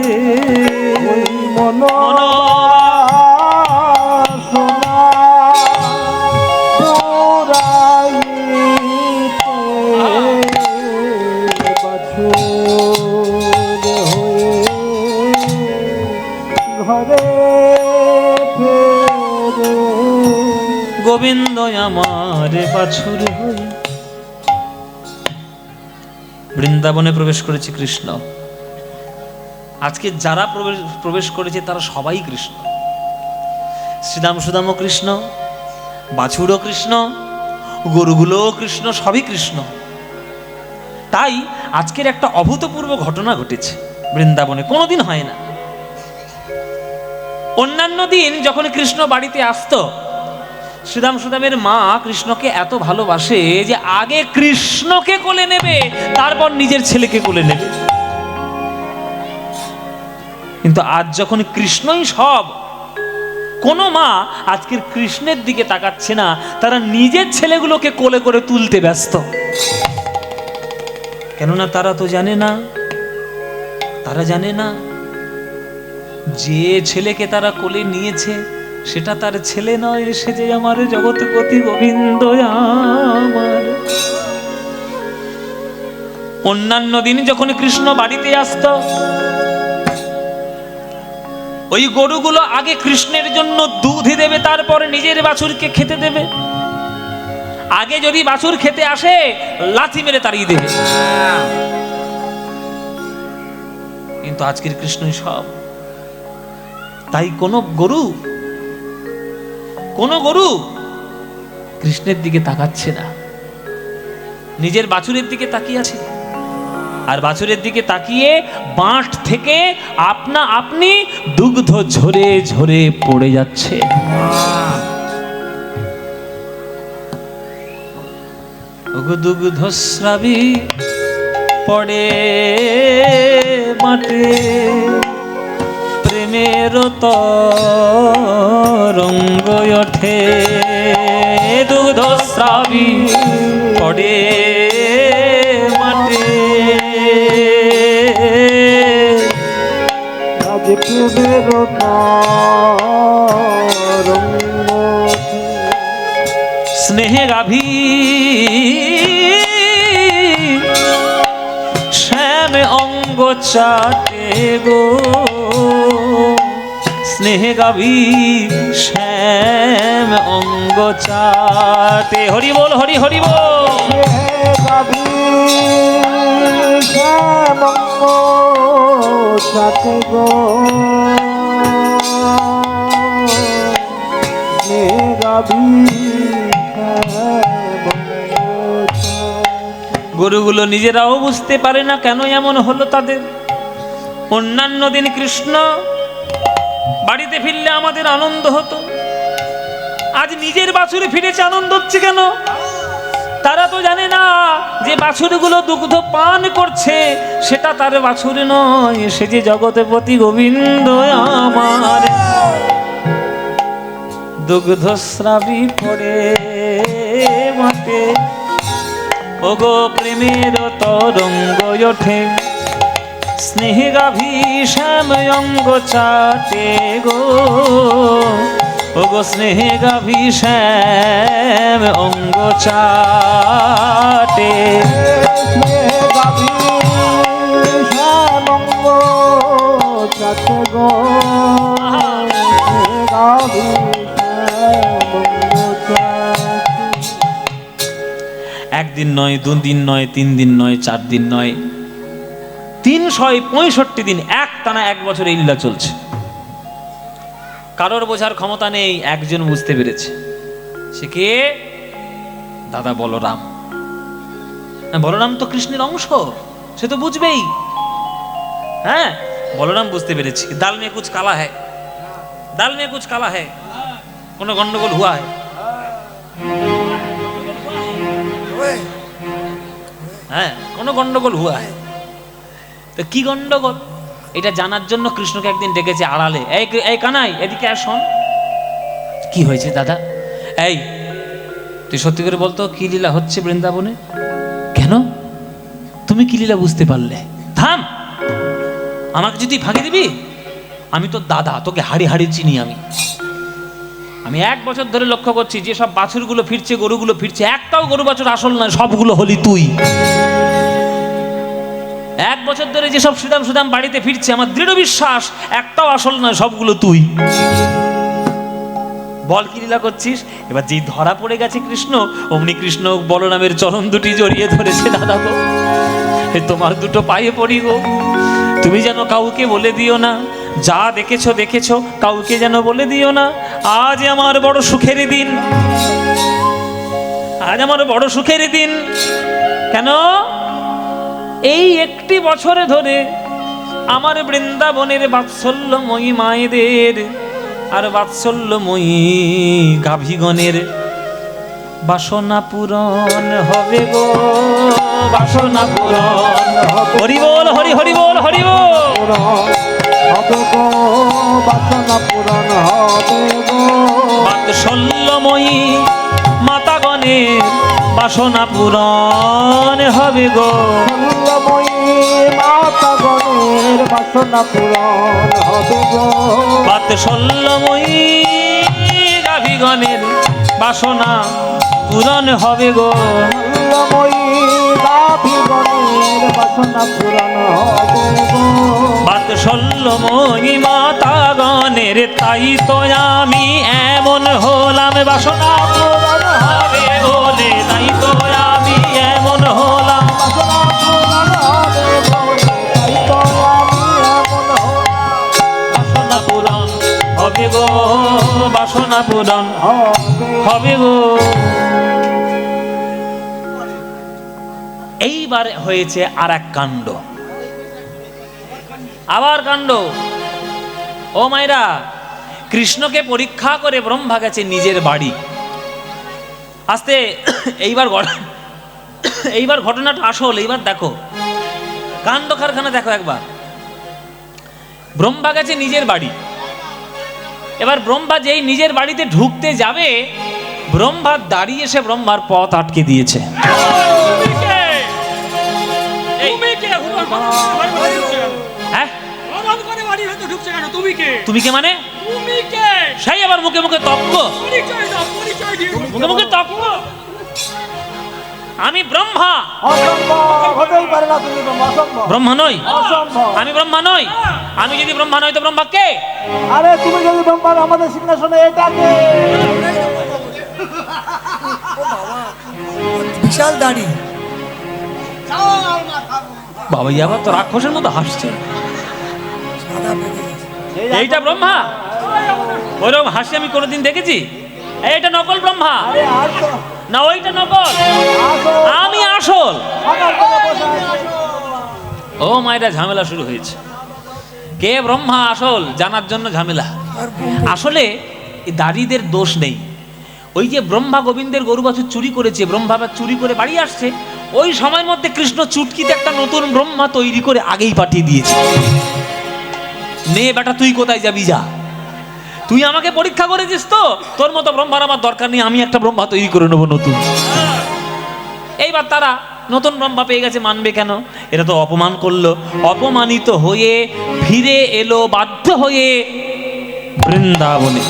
গোবিন্দ আমার বাছুর হয়ে। বৃন্দাবনে প্রবেশ করেছে কৃষ্ণ। আজকে যারা প্রবেশ করেছে তারা সবাই কৃষ্ণ। শ্রীদাম সুদামও কৃষ্ণ, বাছুরও কৃষ্ণ, গরুগুলোও কৃষ্ণ, সবই কৃষ্ণ। তাই আজকের একটা অভূতপূর্ব ঘটনা ঘটেছে বৃন্দাবনে, কোনোদিন হয় না। অন্যান্য দিন যখন কৃষ্ণ বাড়িতে আসতো, শ্রীদাম সুদামের মা কৃষ্ণকে এত ভালোবাসে যে আগে কৃষ্ণকে কোলে নেবে, তারপর নিজের ছেলেকে কোলে নেবে। কিন্তু আজ যখন কৃষ্ণই সব, কোনো মা আজকের কৃষ্ণের দিকে তাকাচ্ছে না, তারা নিজের ছেলেগুলোকে কোলে করে তুলতে ব্যস্ত। কেননা তারা তো জানে না, তারা জানে না যে ছেলেকে তারা কোলে নিয়েছে সেটা তার ছেলে নয়, সে যে আমার জগৎপতি গোবিন্দ আমার। অন্যান্য দিন যখন কৃষ্ণ বাড়িতে আসতো, ওই গরুগুলো আগে কৃষ্ণের জন্য দুধ দেবে, তারপরে নিজের বাছুরকে খেতে দেবে। আগে যদি বাছুর খেতে আসে, লাথি মেরে তাড়িয়ে দেবে। কিন্তু আজকের কৃষ্ণই সব। তাই কোন গরু কৃষ্ণের দিকে তাকাচ্ছে না, নিজের বাছুরের দিকে তাকিয়ে আছে। আর বাছুরের দিকে তাকিয়ে বাঁট থেকে আপনি দুগ্ধ ঝরে ঝরে পড়ে যাচ্ছে। দুগ্ধস্রাবী পড়ে মাঠে, প্রেমের তরঙ্গ ওঠে। দুগ্ধস্রাবী পড়ে মাঠে, স্নেহে গাভী শ্যাম অঙ্গ চাটে গো, স্নেহে গাভী শ্যাম অঙ্গ চাটে। হরি বল, হরি হরি বল। গাভী শ্যাম অঙ্গ চাটে গো, গরুগুলো নিজেরাও বুঝতে পারে না কেন এমন হলো তাদের। অন্যান্য দিন কৃষ্ণ বাড়িতে ফিরলে আমাদের আনন্দ হতো, আজ নিজের বাছুরে ফিরেছে আনন্দ হচ্ছে কেন? তারা তো জানে না যে বাছুরগুলো দুগ্ধ পান করছে সেটা তার বাছুর নয়, সে যে জগৎপতি গোবিন্দ আমার। দুগ্ধস্রাবী পড়ে মাতে ওগো প্রেমের তরঙ্গ ওঠে স্নেহ গাভী শ্যাম অঙ্গ চাটে গো ওগো স্নেহ গাভী শ্যাম অঙ্গ চাটে গাভী শ্যামঙ্গ চাটে গো গাভী শ্যামঙ্গ চাটে। একদিন নয়, দুদিন নয়, 3 দিন নয়, 4 দিন নয়, 365 দিন একটানা 1 বছর এই লীলা চলছে। কারোর বোঝার ক্ষমতা নেই, একজন বুঝতে পেরেছে। সে কে? দাদা বলরাম। বলরাম তো কৃষ্ণের অংশ, সে তো বুঝবেই। হ্যাঁ, বলরাম বুঝতে পেরেছে। দাল মে কুছ কালা হ্যায়, দাল মে কুছ কালা হ্যায়, কোনো গন্ডগোল হুয়া হ্যায়। হ্যাঁ, কোনো গন্ডগোল হুয়া হ্যায়। তো কি গন্ডগোল এটা জানার জন্য কৃষ্ণকে একদিন ডেকেছে আড়ালে। এই কানাই, এদিকে আর শোন। কি হয়েছে দাদা? এই তুই সত্যি করে বলতো, কি লীলা হচ্ছে বৃন্দাবনে? কেন? তুমি কি লীলা বুঝতে পারলে? থাম, আমাকে যদি ফাঁকি দিবি? আমি তো দাদা, তোকে হাড়ি হাড়ি চিনি। আমি 1 বছর ধরে লক্ষ্য করছি যে সব বাছুরগুলো ফিরছে, গরুগুলো ফিরছে, একটাও গরু বাছুর আসল নয়, সবগুলো হলি তুই। 1 বছর ধরে যেসব সুদাম বাড়িতে ফিরছে, আমার দৃঢ় বিশ্বাস একটাও আসল নয়, সবগুলো তুই। বল কি লীলা করছিস? এবার যেই ধরা পড়ে গেছে কৃষ্ণ, অমনি কৃষ্ণ বলরামের চরণ দুটি জড়িয়ে ধরেছে। দাদা গো, তোমার দুটো পায়ে পড়ি গো, তুমি যেন কাউকে বলে দিও না, যা দেখেছো কাউকে যেন বলে দিও না। আজ আমার বড় সুখের দিন, আজ আমার বড় সুখের দিন। কেন? এই 1 বছরে ধরে আমার বৃন্দাবনের বাৎসল্যময়ী মায়েদের আর বাৎসল্যময়ী গাভীগণের বাসনা পূরণ হবে গো, বাসনা পূরণ। হরি বল, হরি হরি বল, হরি বল। হবে গো বাসনা পূরণ হবে গো, বাৎসল্যময়ী মাতাগণের বাসনা পূরণ হবে গো। বাৎসল্যময়ী মাতাগণের বাসনা পূরণ হবে গো, বাৎসল্যময়ী গাভীগণের বাসনা পূরণ হবে গো। বাৎসল্যময়ী গাভীগণের বাসনা পূরণ হবে গো, বাৎসল্যময়ী মাতাগণের, তাই তো আমি এমন হলাম বাসনা পূরণ হবে বলে, তাই তো আমি এমন হলাম বাসনা পূরণ হবে বলে, তাই তো আমি এমন হলাম। বাসনা পূরণ হবে গো, বাসনা পূরণ হবে হবে গো। এইবার হয়েছে আর এক কাণ্ড, আবার কাণ্ড। ও মায়েরা, কৃষ্ণকে পরীক্ষা করে ব্রহ্মা গেছে নিজের বাড়ি। আস্তে এইবার ঘটনাটা আসল। এইবার দেখো কাণ্ড কারখানা, দেখো একবার। ব্রহ্মা গেছে নিজের বাড়ি। এবার ব্রহ্মা যেই নিজের বাড়িতে ঢুকতে যাবে, ব্রহ্মা দাঁড়িয়ে এসে ব্রহ্মার পথ আটকে দিয়েছে। হ্যাঁ, তুমি কে মানে? সেই আবার মুখে মুখে তর্ক, মুখে মুখে তর্ক। আমি ব্রহ্মা। অসম্ভব, হতেই পারে না, তুমি অসম্ভব। ব্রহ্মা নই, অসম্ভব। আমি ব্রহ্মা নই। আমি যদি ব্রহ্মা নই তো ব্রহ্মা কে? আরে তুমি যদি ব্রহ্মা, আমাদের সিংহাসনে এটাকে বিশাল দাড়ি। বাবা, আবার তো রাক্ষসের মতো হাসছে। সাদা পেকে গেছে। এইটা ব্রহ্মা? ওইরকম হাসি আমি কোনোদিন দেখেছি? এইটা নকল ব্রহ্মা আরে আসো, না, ওইটা নকল, আসো, আমি আসল। আমার করে বসে আছো। ও মায়েরা, ঝামেলা শুরু হয়েছে। কে ব্রহ্মা আসল জানার জন্য ঝামেলা। আর বোম্বে আসলে এই দাড়িদের দোষ নেই। ওই যে ব্রহ্মা গোবিন্দের গরু বাছুর চুরি করেছে, ব্রহ্মা আবার চুরি করে বাড়ি আসছে, ওই সময়ের মধ্যে কৃষ্ণ চুটকিতে একটা নতুন ব্রহ্মা তৈরি করে আগেই পাঠিয়ে দিয়েছে। নে বেটা, তুই কোথায় যাবি যা। তুই আমাকে পরীক্ষা করেছিস তো, তোর মতো ব্রহ্মার আমার দরকার নেই, আমি একটা ব্রহ্মা তৈরি করে নেবো নতুন। এইবার তারা নতুন ব্রহ্মা পেয়ে গেছে, মানবে কেন? এটা তো অপমান করলো। অপমানিত হয়ে ফিরে এলো বাধ্য হয়ে বৃন্দাবনে।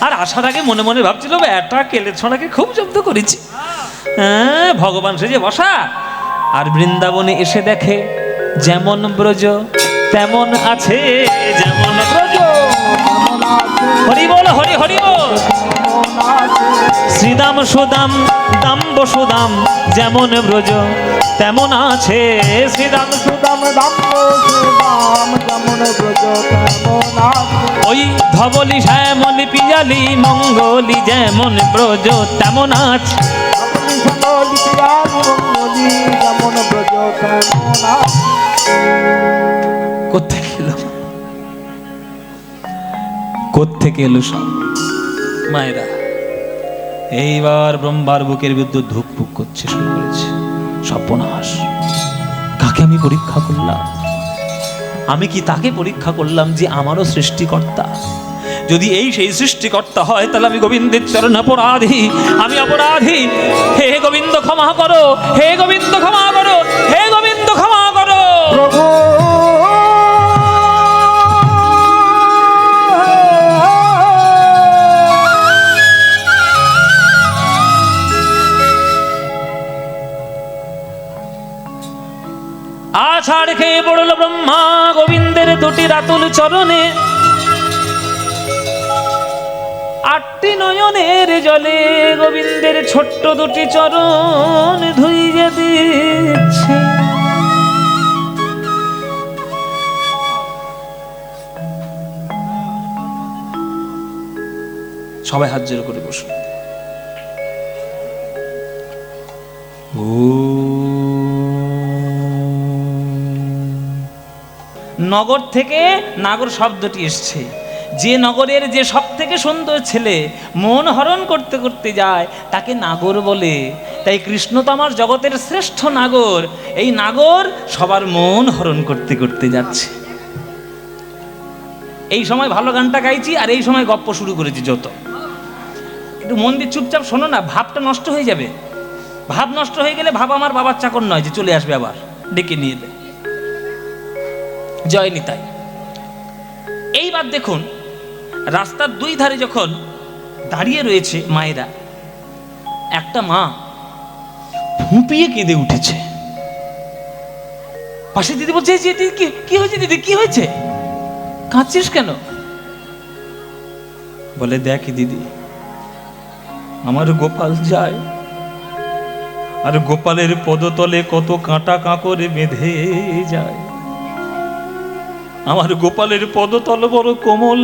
আর আসার আগে মনে মনে ভাবছিল একটা কেলে ছড়াকে খুব জব্দ করেছি, হ্যাঁ ভগবান সেজে বসা। আর বৃন্দাবনে এসে দেখে যেমন ব্রজ তেমন আছে, যেমন ব্রজ হরি বল, হরি হরি বল। শ্রীদাম সুদাম দাম বসুদাম, যেমন ব্রজ তেমন আছে। শ্রীদাম সুদাম দাম সুদাম যেমন ব্রজ তেমন আছে। ওই ধবলি শ্যামলি পিয়ালি মঙ্গলি, যেমন ব্রজ তেমন আছে। আপনি শ্যামলি পিয়ালি মঙ্গলি, যেমন ব্রজ তেমন আছে। কোত্থেকে এলো, কোত্থেকে এলো সব মায়েরা? এইবার ব্রহ্মার বুকের বিরুদ্ধে ধুকপুক করছে, শুরু করেছে। সর্বনাশ, কাকে আমি পরীক্ষা করলাম? আমি কি তাকে পরীক্ষা করলাম যে আমারও সৃষ্টিকর্তা? যদি এই সেই সৃষ্টিকর্তা হয় তাহলে আমি গোবিন্দের চরণ অপরাধী, আমি অপরাধী। হে গোবিন্দ ক্ষমা করো, হে গোবিন্দ ক্ষমা করো, হে গোবিন্দ ক্ষমা করো। প্রভু আছাড় খেয়ে পড়ল ব্রহ্মা গোবিন্দের দুটি রাতুল চরণে। আটটি নয়নের জলে গোবিন্দের ছোট্ট দুটি চরণ ধুইয়ে দিচ্ছে। সবাই হাত জোড় করে বসুন। নগর থেকে নাগর শব্দটি এসছে। যে নগরের যে সব থেকে সুন্দর ছেলে মন হরণ করতে করতে যায় তাকে নাগর বলে। তাই কৃষ্ণ তো আমার জগতের শ্রেষ্ঠ নাগর। এই নাগর সবার মন হরণ করতে করতে যাচ্ছে। এই সময় ভালো গানটা গাইছি আর এই সময় গপ্প শুরু করেছি। যত একটু মন দিয়ে চুপচাপ শোনো না, ভাবটা নষ্ট হয়ে যাবে। ভাব নষ্ট হয়ে গেলে ভাব আমার বাবার চাকর নয় যে চলে আসবে আবার ডেকে নিয়ে এলে। জয় নিতাই। এইবার দেখুন, রাস্তার দুই ধারে যখন দাঁড়িয়ে রয়েছে মায়েরা, একটা মা ফুঁপিয়ে কেঁদে উঠেছে। পাশে দিদি বলছে, কি হয়েছে দিদি, কি হয়েছে, কাঁদছিস কেন? বলে, দেখ দিদি, আমার গোপাল যায় আর গোপালের পদতলে কত কাঁটা কাঁকড়ে বেঁধে যায়। আমার গোপালের পদতল বড় কোমল,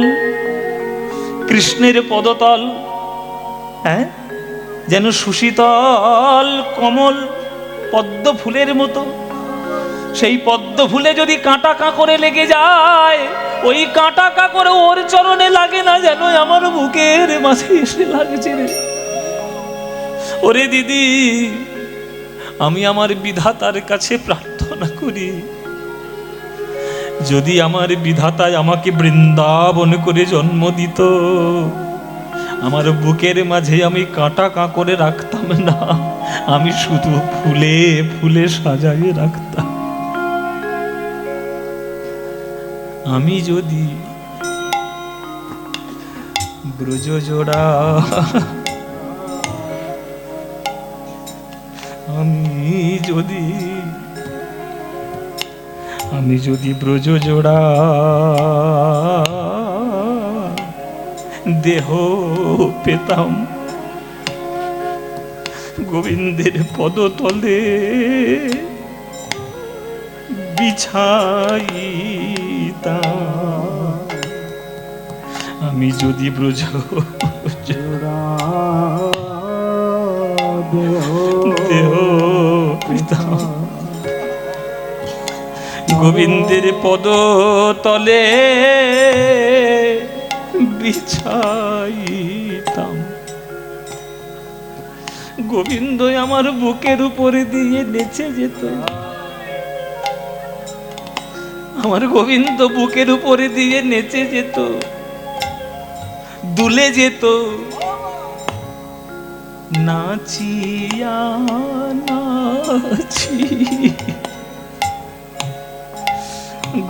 কৃষ্ণের পদতল হ্যাঁ যেন সুশীতল কমল পদ্ম ফুলের মতো। সেই পদ্ম ফুলে যদি কাঁটা কাঁকড়ে লেগে যায়, ওই কাঁটা কাঁকড়ে ওর চরণে লাগে না, যেন আমার বুকের মাঝে এসে লাগছে রে। ওরে দিদি, আমি আমার বিধাতার কাছে প্রার্থনা করি, যদি আমার বিধাতায় আমাকে বৃন্দাবন করে জন্ম দিত, আমার বুকের মাঝে আমি কাঁটা কাঁকড়ে রাখতাম না, আমি শুধু ফুলে ফুলে সাজাইয়ে রাখতাম। আমি যদি ব্রজ জোড়া, আমি যদি ব্রজ জোড়া দেহ পেতাম, গোবিন্দের পদতলে বিছাইতাম। আমি যদি ব্রজ দেহ পেতাম, গোবিন্দের পদতলে বিছাইতাম। গোবিন্দ আমার বুকের উপরে দিয়ে নেচে যেত, আমার গোবিন্দ বুকের উপরে দিয়ে নেচে যেত। দুলে যেত নাচিয়া নাচি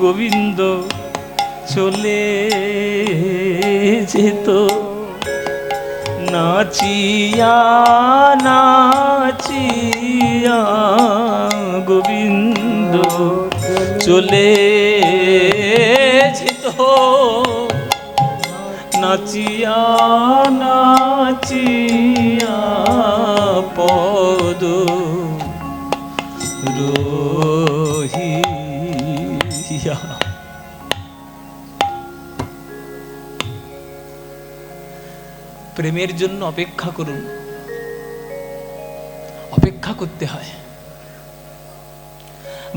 গোবিন্দ চলে যেত নাচিয়া নাচিয়া গোবিন্দ চলে যেত নাচিয়া নাচিয়া পদ রহিয়া। প্রেমের জন্য অপেক্ষা করুন, অপেক্ষা করতে হয়।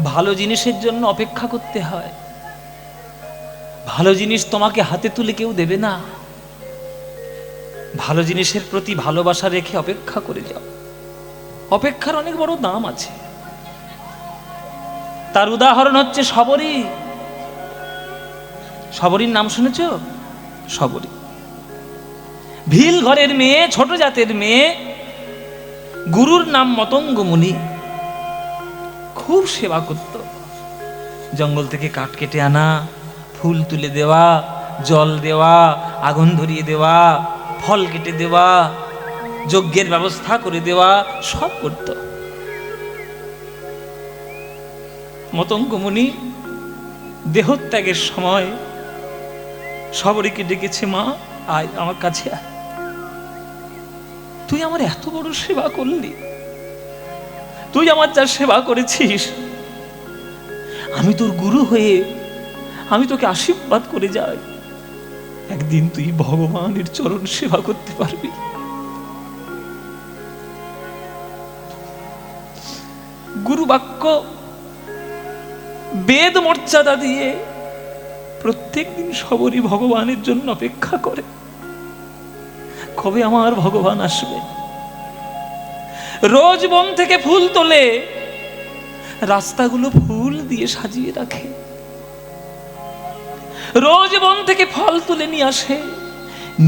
ভালো জিনিসের জন্য অপেক্ষা করতে হয়। ভালো জিনিস তোমাকে হাতে তুলে কেউ দেবে না। ভালো জিনিসের প্রতি ভালোবাসা রেখে অপেক্ষা করে যাও। অপেক্ষার অনেক বড় দাম আছে। তার উদাহরণ হচ্ছে শবরী। শবরীর নাম শুনেছ? শবরী ভিল ঘরের মেয়ে, ছোট জাতের মেয়ে, গুরুর নাম মতঙ্গ মুনি। খুব সেবা করত। জঙ্গল থেকে কাঠ কেটে আনা, ফুল তুলে দেওয়া, জল দেওয়া, আগুন ধরিয়ে দেওয়া, ফল কেটে দেওয়া, যজ্ঞের ব্যবস্থা করে দেওয়া, সব করত। মতঙ্গ মুনি দেহত্যাগের সময় শবরীকে ডেকেছে, মা আয় আমার কাছে আয়, তুই আমার এত বড় সেবা করলি, তুই আমার যা সেবা করেছিস, আমি তোর গুরু হয়ে আমি তোকে আশীর্বাদ করে যাই, একদিন তুই ভগবানের চরণ সেবা করতে পারবি। গুরু বাক্য বেদ মর্যাদা দিয়ে প্রত্যেক দিন শবরী ভগবানের জন্য অপেক্ষা করে, কবে আমার ভগবান আসবে। রোজ বন থেকে ফুল তোলে, রাস্তাগুলো ফুল দিয়ে সাজিয়ে রাখে। রোজ বন থেকে ফল তুলে নিয়ে আসে,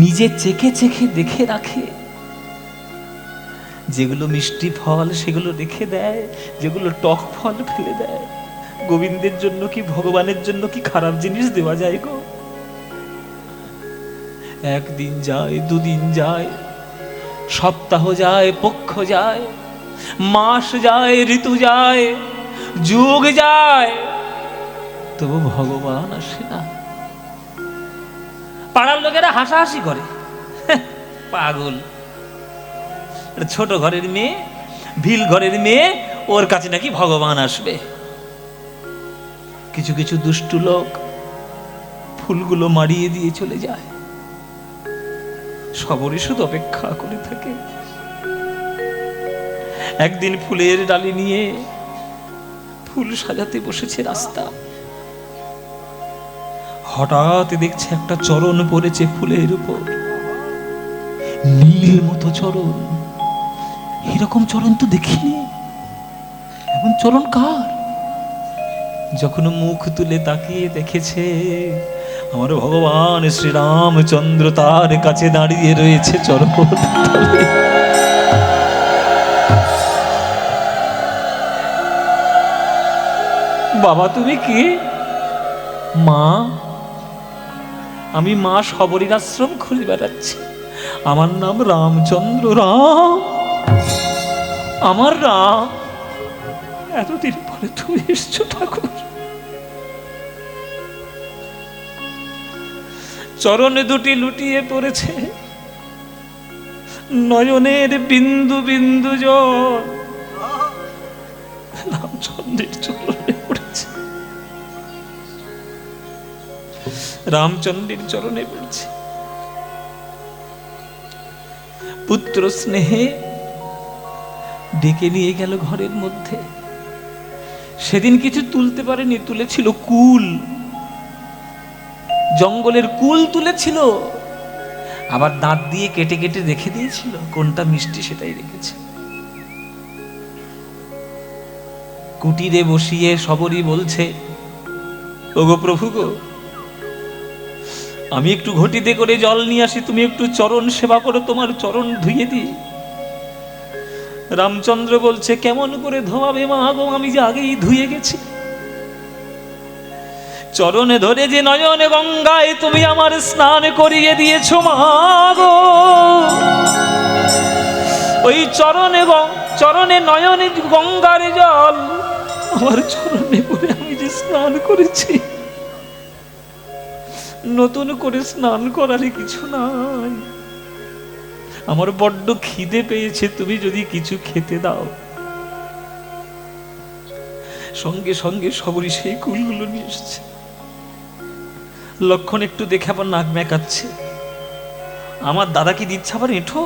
নিজে চেখে চেখে দেখে রাখে। যেগুলো মিষ্টি ফল সেগুলো রেখে দেয়, যেগুলো টক ফল ফেলে দেয়। গোবিন্দের জন্য কি, ভগবানের জন্য কি খারাপ জিনিস দেওয়া যায় গো? একদিন যায়, দুদিন যায়, সপ্তাহ যায়, পক্ষ যায়, মাস যায়, ঋতু যায়, যুগ যায়, তবু ভগবান আসে না। পাড়ার লোকেরা হাসাহাসি করে, পাগল, ছোট ঘরের মেয়ে, ভিল ঘরের মেয়ে, ওর কাছে নাকি ভগবান আসবে। কিছু কিছু দুষ্টু লোক ফুলগুলো মারিয়ে দিয়ে চলে যায়। শবরী শুধু অপেক্ষা করে থাকে। একদিন ফুলের ডালি নিয়ে ফুল সাজাতে বসেছে রাস্তা, হঠাৎ দেখছে একটা চরণ পড়েছে ফুলের উপর, নীল মতো চরণ। এরকম চরণ তো দেখিনি, এমন চরণ কার? যখন মুখ তুলে তাকিয়ে দেখেছে, আমার ভগবান শ্রীরামচন্দ্র তার কাছে দাঁড়িয়ে রয়েছে চরণ তলে। বাবা তুমি কি? মা, আমি মা শবরীর আশ্রম খুলে বেড়াচ্ছি, আমার নাম রামচন্দ্র। রাম, আমার রাম, এতদিন পরে তুমি এসছো ঠাকুর। চরণে দুটি লুটিয়ে পড়েছে, নয়নের বিন্দু বিন্দু জল রামচন্দ্রের চরণে পড়েছে, রামচন্দ্রের চরণে পড়েছে। পুত্র স্নেহে ডেকে নিয়ে গেল ঘরের মধ্যে। সেদিন কিছু তুলতে পারেনি, তুলেছিল কুল, জঙ্গলের কুল তুলেছিল, আবার দাঁত দিয়ে কেটে কেটে রেখে দিয়েছিল, কোনটা মিষ্টি সেটাই রেখেছে। কুটিরে বসিয়ে শবরী বলছে, ওগো প্রভু গো, আমি একটু ঘটিতে করে জল নিয়ে আসি, তুমি একটু চরণ সেবা করো, তোমার চরণ ধুইয়ে দিই। রামচন্দ্র বলছে, কেমন করে ধোয়াবে মা গো, আমি যে আগেই ধুয়ে গেছি। চরণে ধরে যে নয়নে গঙ্গায় তুমি আমার স্নান করিয়ে দিয়েছ মা গো, ওই চরণে নয়নে গঙ্গার জল আমার চরণে পড়ে আমি যে স্নান করেছি, নতুন করে স্নান করার কিছু নাই। আমার বড্ড খিদে পেয়েছে, তুমি যদি কিছু খেতে দাও। সঙ্গে সঙ্গে সবরই সেই কুলগুলো নিয়ে এসেছে। লক্ষণ একটু দেখে আবার নাক মেকাচ্ছে, আমার দাদা কি দিচ্ছে আবার এঁঠো?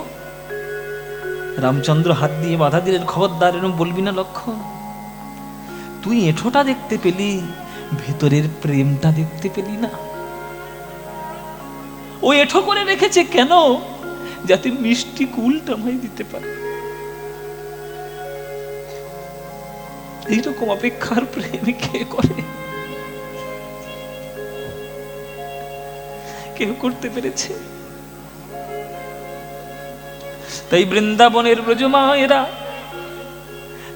রামচন্দ্র হাত দিয়ে বাধা দিলেন, খবরদার এরকম বলবি না লক্ষণ, তুই এঁঠোটা দেখতে পেলি, ভেতরের প্রেমটা দেখতে পেলি না। ও এঁঠো করে রেখেছে কেন? যাতে মিষ্টি কুলটা আমায় দিতে পারে। এইরকম অপেক্ষার প্রেম কে করে? কেউ করতে পেরেছে? তাই বৃন্দাবনের ব্রজমায়েরা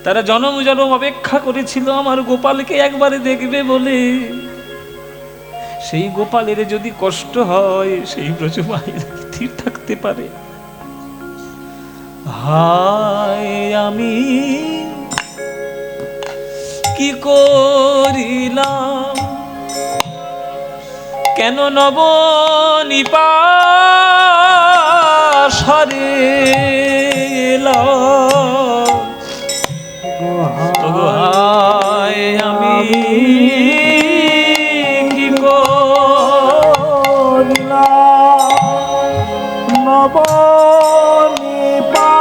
তারা জনম জনম অপেক্ষা করেছিল আমার গোপালকে একবারে দেখবে বলে। সেই গোপালের যদি কষ্ট হয়, সেই ব্রজমায়েরা স্থির থাকতে পারে? হায় আমি কি করিলাম, কেন নব নিপাশরে হায় আমি কি করিলাম নব নিপাশরে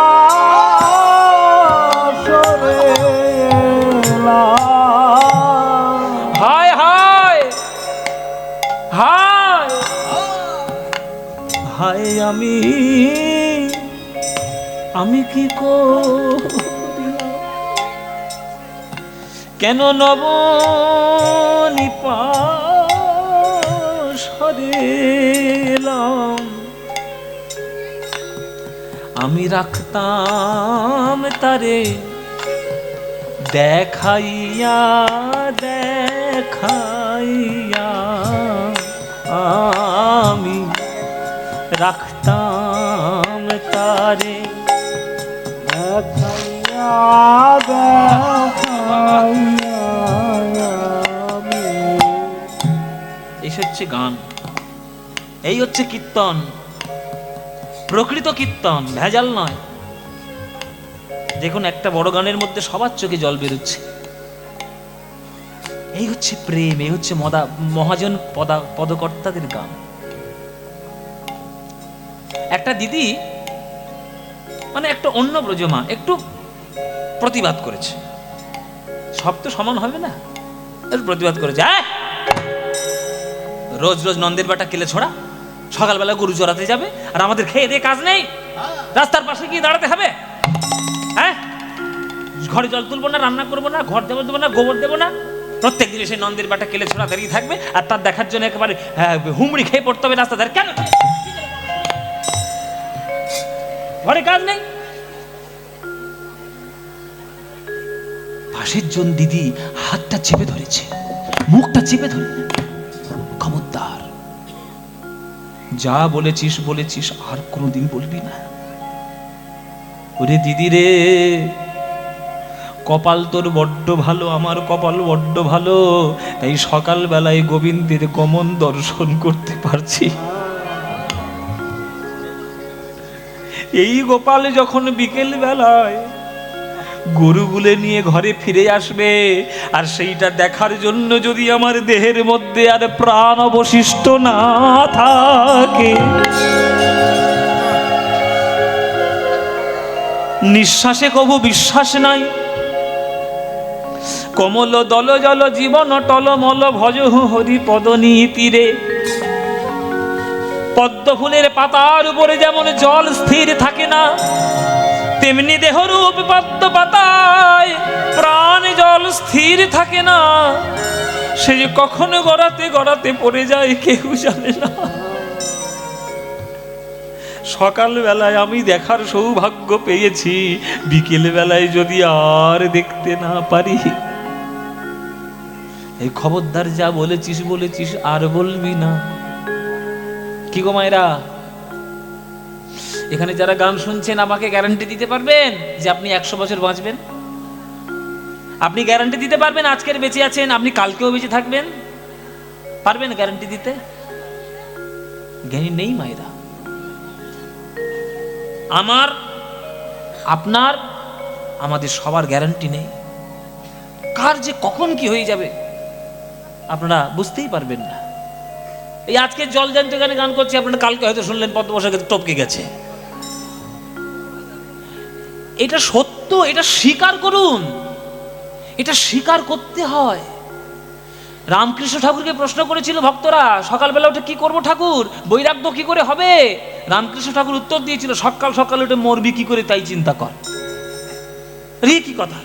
হায় হায় হায় হায় আমি কি করিলাম, কেন নব নিপাশরে এলাম। আমি রাখতাম তারে দেখাইয়া দেখাইয়া, আমি রাখতাম তারে দেখাইয়া দেখাইয়া আমি। এই হচ্ছে গান, এই হচ্ছে কীর্তন, প্রকৃত কীর্তন, ভেজাল নয়। দেখুন একটা বড় গানের মধ্যে সবার চোখে জল বেরোচ্ছে। এই হচ্ছে প্রেম, এই হচ্ছে মহাজন পদকর্তাদের গান। একটা দিদি মানে একটা অন্য ব্রজমা একটু প্রতিবাদ করেছে, সব তো সমান হবে না, প্রতিবাদ করেছে, রোজ রোজ নন্দের বাটা কেলে ছোড়া, সকালবেলা গরু চড়াতে যাবে আর আমাদের খেয়ে দিয়ে কাজ নেই, রাস্তার পাশে গিয়ে দাঁড়াতে হবে। হ্যাঁ, ঘরে জল তুলবো না, রান্না করবো না, ঘর দেবো দেবো না, গোবর দেবো না, প্রত্যেক দিন সেই নন্দের বাটা কেলে ছোড়া দাঁড়িয়ে থাকবে আর তার দেখার জন্য একেবারে হুমড়ি খেয়ে পড়তে হবে রাস্তা ধারে। কেন ঘরে কাজ নেই? পাশের জন দিদি হাতটা চেপে ধরেছে, মুখটা চেপে ধরে, খবরদার, যা বলেছিস বলেছিস, আর কোনোদিন বলবি না। ওরে দিদি রে, কপাল তোর বড্ড ভালো, আমার কপাল বড্ড ভালো, তাই সকাল বেলায় গোবিন্দের গমন দর্শন করতে পারছি। এই গোপাল যখন বিকেল বেলায় গরুগুলো নিয়ে ঘরে ফিরে আসবে, আর সেইটা দেখার জন্য যদি আমার দেহের মধ্যে আর প্রাণ অবশিষ্ট না থাকে, নিঃশ্বাসে কবু বিশ্বাস নাই, কমল দল জল জীবন টলমল ভজ হরি পদনীতিরে। পদ্ম ফুলের পাতার উপরে যেমন জল স্থির থাকে না, তেমনি দেহরূপ পদ্ম পাতায় প্রাণ জল স্থির থাকে না। সে যে কখনো গড়াতে গড়াতে পড়ে যায় কেউ জানে না। সকালবেলায় আমি দেখার সৌভাগ্য পেয়েছি, বিকেল বেলায় যদি আর দেখতে না পারি। এই খবরদার, যা বলেছিস বলেছিস, আর বলবি না। কি গো মায়েরা, এখানে যারা গান শুনছেন, আমাকে গ্যারান্টি দিতে পারবেন যে আপনি 100 বছর বাঁচবেন? আপনি গ্যারান্টি দিতে পারবেন আজকের বেঁচে আছেন, আপনি কালকেও বেঁচে থাকবেন? পারবেন গ্যারান্টি দিতে? জ্ঞানী নেই মায়েরা। আমার, আপনার, আমাদের সবার গ্যারান্টি নেই। কার যে কখন কি হয়ে যাবে আপনারা বুঝতেই পারবেন না। এই আজকে জল জ্যান্ত গানে গান করছি, আপনারা কালকে হয়তো শুনলেন পদ্মবসাকে টপকে গেছে। এটা সত্য, এটা স্বীকার করুন, এটা স্বীকার করতে হয়। রামকৃষ্ণ ঠাকুরকে প্রশ্ন করেছিল ভক্তরা, সকালবেলা উঠে কি করব ঠাকুর, বৈরাগ্য কি করে হবে? রামকৃষ্ণ ঠাকুর উত্তর দিয়েছিল, সকাল সকাল উঠে মরবি কি করে তাই চিন্তা কর। রে কি কথা,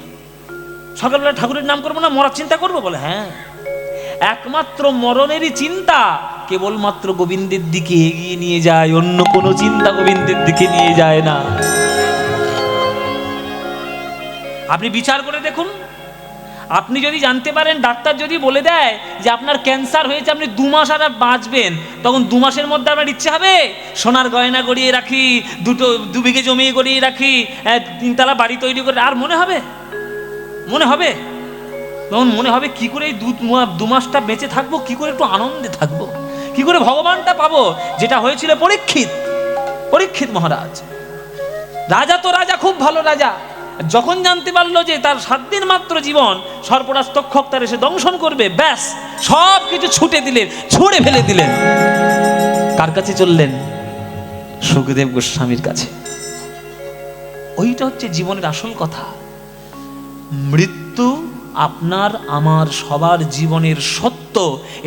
সকালবেলা ঠাকুরের নাম করবো না, মরার চিন্তা করবো? বলে হ্যাঁ, একমাত্র মরণেরই চিন্তা কেবলমাত্র গোবিন্দের দিকে এগিয়ে নিয়ে যায়, অন্য কোনো চিন্তা গোবিন্দের দিকে নিয়ে যায় না। আপনি বিচার করে দেখুন, আপনি যদি জানতে পারেন, ডাক্তার যদি বলে দেয় যে আপনার ক্যান্সার হয়েছে, আপনি 2 মাস আর বাঁচবেন, তখন 2 মাসের মধ্যে আপনার ইচ্ছে হবে সোনার গয়না গড়িয়ে রাখি, 2 বিঘে জমি গড়িয়ে রাখি, 3 তলা বাড়ি তৈরি করে? আর মনে হবে? মনে হবে? তখন মনে হবে কি করে এই 2 মাসটা বেঁচে থাকবো, কি করে একটু আনন্দে থাকবো, কি করে ভগবানটা পাবো, যেটা হয়েছিল পরীক্ষিত মহারাজ। রাজা তো রাজা, খুব ভালো রাজা, যখন জানতে পারলো যে তার 7 দিন মাত্র জীবন, সর্পরাজ তক্ষক তার এসে দংশন করবে, ব্যাস সব কিছু ছুঁড়ে ফেলে দিলেন। কার কাছে চললেন? সুখদেব গোস্বামীর কাছে। ওইটা হচ্ছে জীবনের আসল কথা। মৃত্যু আপনার আমার সবার জীবনের সত্য,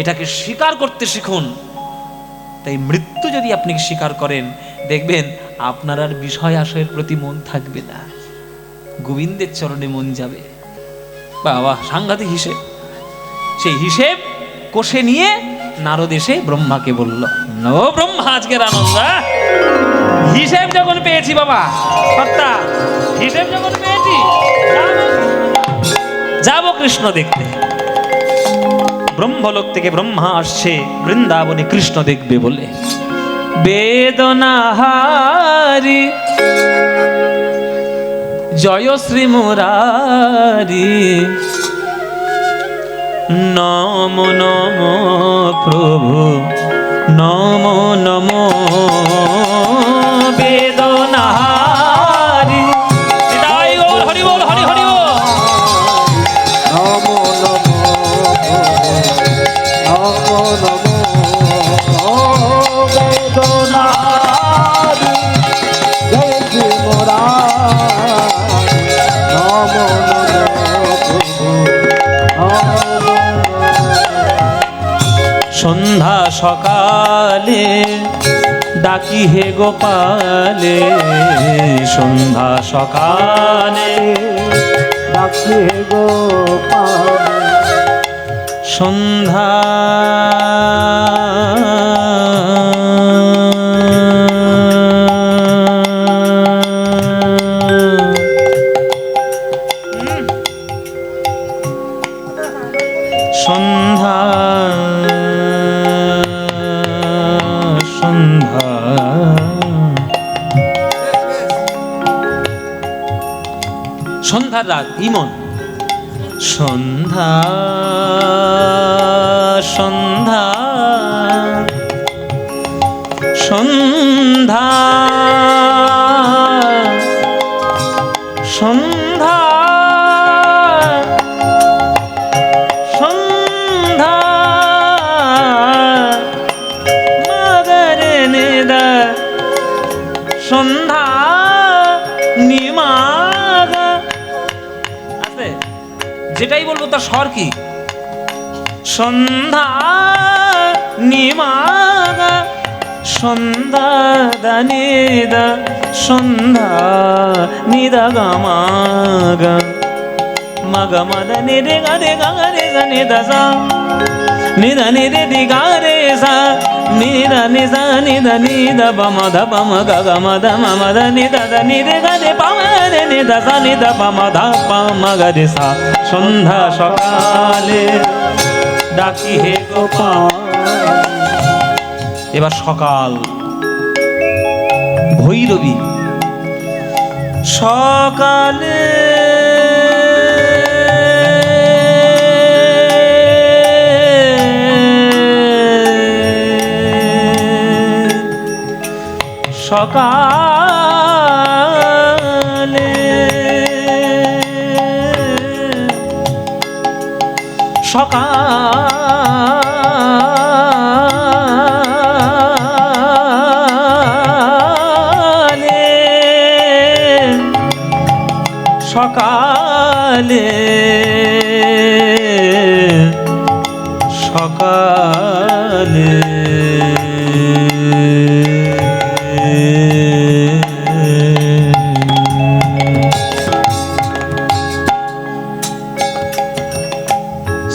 এটাকে স্বীকার করতে শিখুন। তাই মৃত্যু যদি আপনি স্বীকার করেন, দেখবেন আপনার আর বিষয় আশয়ের প্রতি মন থাকবে না, গোবিন্দের চরণে মন যাবে। বাবা, সাংঘাতিক হিসেব। সেই হিসেব কষে নিয়ে নারদ এসে ব্রহ্মাকে বলল, ও ব্রহ্মা, আজকের আনন্দ, হিসেব যখন পেয়েছি বাবা, অর্থাৎ হিসেব যখন পেয়েছি, যাবো কৃষ্ণ দেখতে। ব্রহ্মলোক থেকে ব্রহ্মা আসছে বৃন্দাবনে কৃষ্ণ দেখবে বলে। বেদনাহারি জয় শ্রী মুরারি, নম নম প্রভু, নম নম বেদনাহারি। হরি বল, হরি হরি বল। নমো নমো নমো নমো বেদনারি, জয় শ্রী মুরারি, নমো নমো প্রভু, নমো সন্ধ্যা সকালে ডাকি হে গোপালে, সন্ধ্যা সকালে ডাকি গোপাল, সন্ধ্যা সন্ধ্যা সন্ধ্যা সন্ধ্যার রাত ইমন। সন্ধ্যা সন্ধ্যা সন্ধ্যা সন্ধ্যা সন্ধ্যা মাগরে নেদা, সন্ধ্যা নিমাগা। আছে যেটাই বলবো তার স্বর কি? সন্ধ্যা নিমাগা, সন্ধ্যা দানিদা, সন্ধ্যা নিদা গামাগা, মাগা মাদা নিদে গারে গারে জানে দাসা, নিদা নিদে দি গারে সা, Nida Nida ni da ni da ba ma ga ga ma da ni da ni re ga re pa ma re ni da sa ni da pa ma ga re sa সন্ধ্যা সকালে ডাকি হে গোপাল। এবার সকাল ভৈরবী সকালে সকালে সকালে সকালে সকালে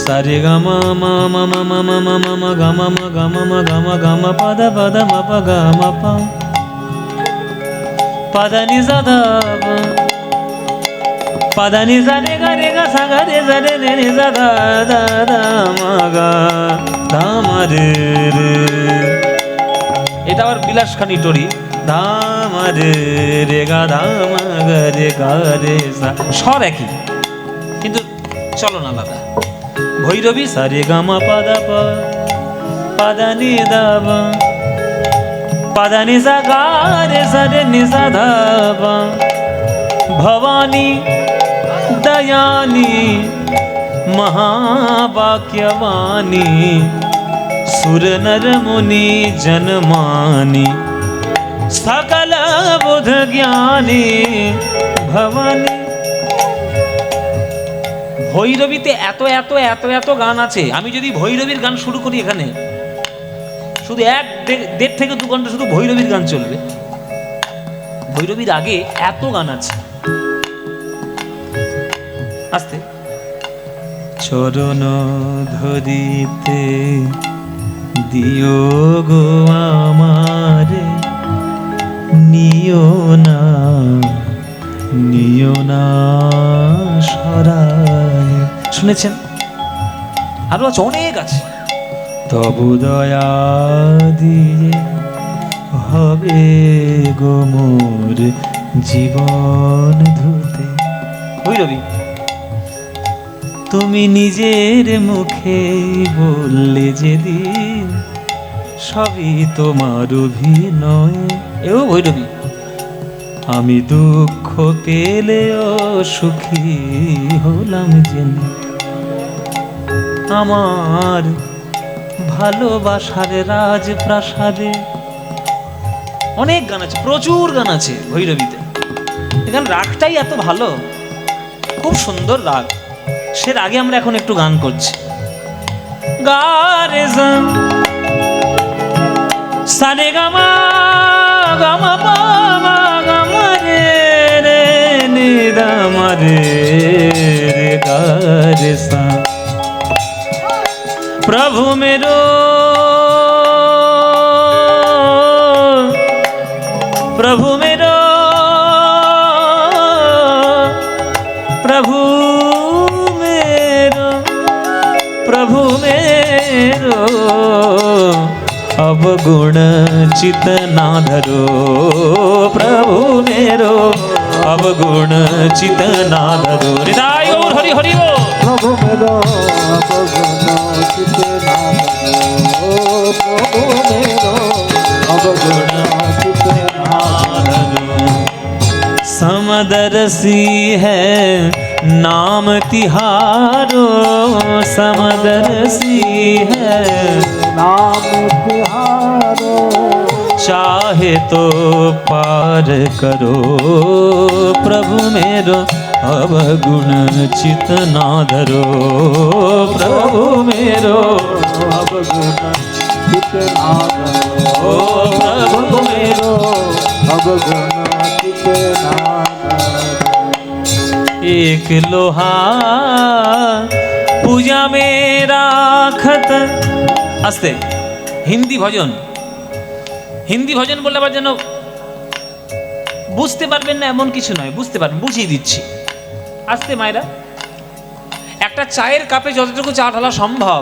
সারে গামা মা মা মা মা মা মা মা মা গামা মা গামা মা গামা গামা পাদা পাদা মা পা গামা পা পাদা নি সা দা পাদা নি সা রে গা সা গা রে সা রে নে নি সা দা দা দা মা গা ধা মা রে রে। এটা আবার বিলাসখানি টরি ধা মা রে রে গা ধা মা গা রে সা স্বর একই কিন্তু চলো না আলাদা। ভৈরবী সারে গামা পাদা পা পাদা নি দা বা পাদা নি সা গা রে সা রে নি সা ধা বা ভবানী দয়ানি মহাবাক্যবাণী সুর নর মুনি জনমানি সকল বুধ জ্ঞানী ভবানী। ভৈরবীতে এত এত এত এত গান আছে। আমি যদি ভৈরবীর গান শুরু করি এখানে শুধু 1.5 থেকে 2 ঘন্টা শুধু ভৈরবীর গান চলবে। ভৈরবীর আগে এত গান আছে। আস্তে চরণ ধরিতে দিও গো আমারে নিও না সরায়। শুনেছেন আরো আছে অনেক আছে। তবু দয়া দিয়ে হবে গো মোর জীবন ধুতে। ভৈরবী তুমি নিজের মুখে বললে যেদিন সবই তোমার অভিনয়। এও ভৈরবী আমি দুঃখ পেলেও সুখী হলাম জেনে আমার ভালোবাসার রাজপ্রাসাদে। অনেক গান আছে, প্রচুর গান আছে ভৈরবীতে। এখানে রাগটাই এত ভালো, খুব সুন্দর রাগ। সে রাগে আমরা এখন একটু গান করছি। গারে সারে গামা গামা পামা গামা রে রে নি দা মা রে রে গারে সা। প্রভু मेरो प्रभु मेरो प्रभु मेरो प्रभु मेरो अवगुण चित ना धरो। प्रभु मेरो अवगुण चित ना धरो। हृदय और हरि हरि वो प्रभु मेरो अवगुण चित ना धरो। प्रभु मेरो अवगुण चित ना धरो। समदर्शी है नाम तिहारो। समदर्शी है नाम तिहारो। चाहे तो पार करो। प्रभु मेरो अवगुण चित ना धरो। प्रभु मेरो अवगुण चित ना धरो। प्रभु मेरो अवगुण चित ना धरो। एक लोहा पूजा में राखत। आस्ते हिंदी भजन। হিন্দি ভজন বললে আবার যেন বুঝতে পারবেন না এমন কিছু নয়, বুঝতে পারবেন, বুঝিয়ে দিচ্ছি। আস্তে মায়েরা, একটা চায়ের কাপে যতটুকু চা ঢালা সম্ভব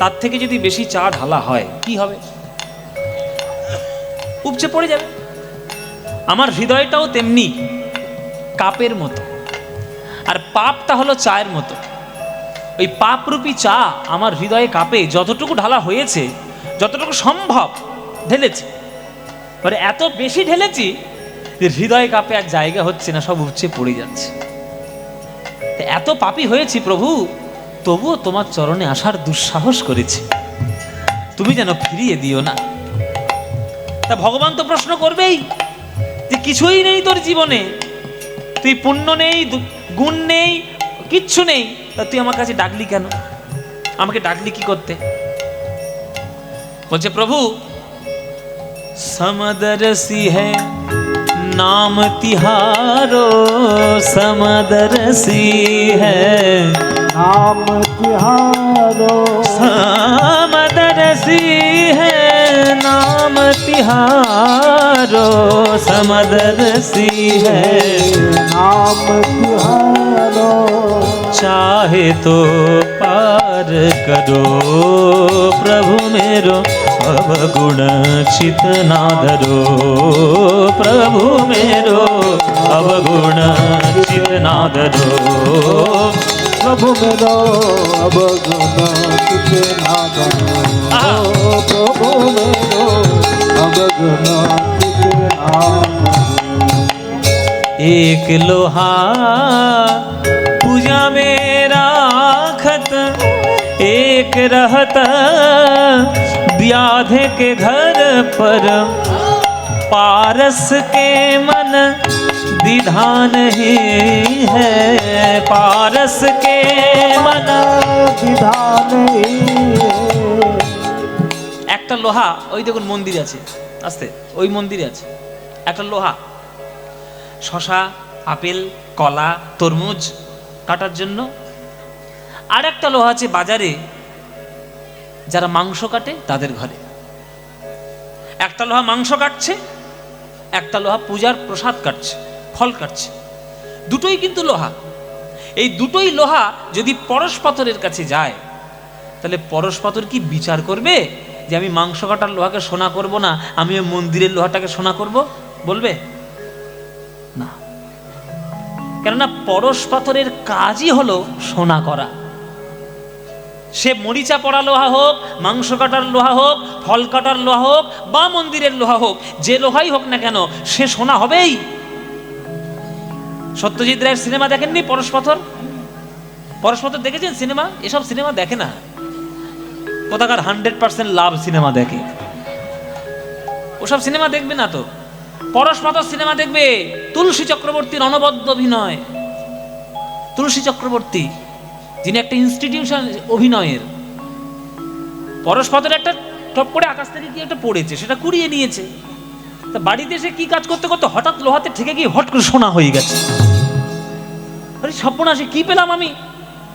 তার থেকে যদি বেশি চা ঢালা হয় কি হবে? উপচে পড়ে যাবে। আমার হৃদয়টাও তেমনি কাপের মতো, আর পাপটা হলো চায়ের মতো। ওই পাপরূপী চা আমার হৃদয়ে কাপে যতটুকু ঢালা হয়েছে, যতটুকু সম্ভব ঢেলেছি, মানে এত বেশি ঢেলেছি যে হৃদয় কাপে আর জায়গা হচ্ছে না, সব উপচে পড়ে যাচ্ছে। এত পাপী হয়েছি প্রভু, তবুও তোমার চরণে আসার দুঃসাহস করেছি, তুমি যেন ফিরিয়ে দিও না। তা ভগবান তো প্রশ্ন করবেই যে কিছুই নেই তোর জীবনে, তুই পুণ্য নেই, গুণ নেই, কিচ্ছু নেই, তা তুই আমার কাছে ডাকলি কেন? আমাকে ডাকলি কি করতে? বলছে প্রভু, समदरसी है नाम तिहारो, समदरसी है नाम तिहारो, समदरसी है नाम तिहारो, समदरसी है नाम तिहारो, चाहे तो पार करो प्रभु मेरो, अवगुण चित ना धरो प्रभु मेरो, अवगुण चित ना धरो प्रभु मेरो अवगुण चित ना धरो, प्रभु मेरो अवगुण चित ना धरो। एक लोहा पूजा में राखत, एक रहत व्याध के घर पर, पारस के मन विधान ही है, पारस के मन विधान ही है। একটা লোহা, ওই দেখুন মন্দির আছে, আস্তে, ওই মন্দিরে আছে একটা লোহা, শশা, আপেল, কলা, তরমুজ কাটার জন্য। আর একটা লোহা আছে বাজারে, যারা মাংস কাটে তাদের ঘরে। একটা লোহা মাংস কাটছে, একটা লোহা পূজার প্রসাদ কাটছে, ফল কাটছে। দুটোই কিন্তু লোহা। এই দুটোই লোহা যদি পরশপাথরের কাছে যায়, তাহলে পরশপাথর কি বিচার করবে যে আমি মাংস কাটার লোহাকে সোনা করব না, আমি ওই মন্দিরের লোহাটাকে সোনা করব? বলবে না। কেননা পরশপাথরের কাজই হলো সোনা করা। সে মরিচা পড়া লোহা হোক, মাংস কাটার লোহা হোক, ফল কাটার লোহা হোক, বা মন্দিরের লোহা হোক, যে লোহাই হোক না কেন সে সোনা হবেই। সত্যজিৎ রায়ের সিনেমা দেখেননি পরশপাথর? পরশপাথর দেখেছেন সিনেমা? এসব সিনেমা দেখে না, কোথাকার 100% লাভ সিনেমা দেখে। ওসব সিনেমা দেখবে না তো, পরশপাথর সিনেমা দেখবে। তুলসী চক্রবর্তীর অনবদ্য অভিনয়। তুলসী চক্রবর্তী যিনি একটা ইনস্টিটিউশন অভিনয়ের, পরশপাথর একটা টপ করে আকাশ থেকে কি একটা পড়েছে, সেটা কুড়িয়ে নিয়েছে। তা বাড়িতে এসে কি কাজ করতে করতে হঠাৎ লোহাতে ঠেকে গিয়ে হট করে সোনা হয়ে গেছে। আরে সর্বনাশে কি পেলাম আমি?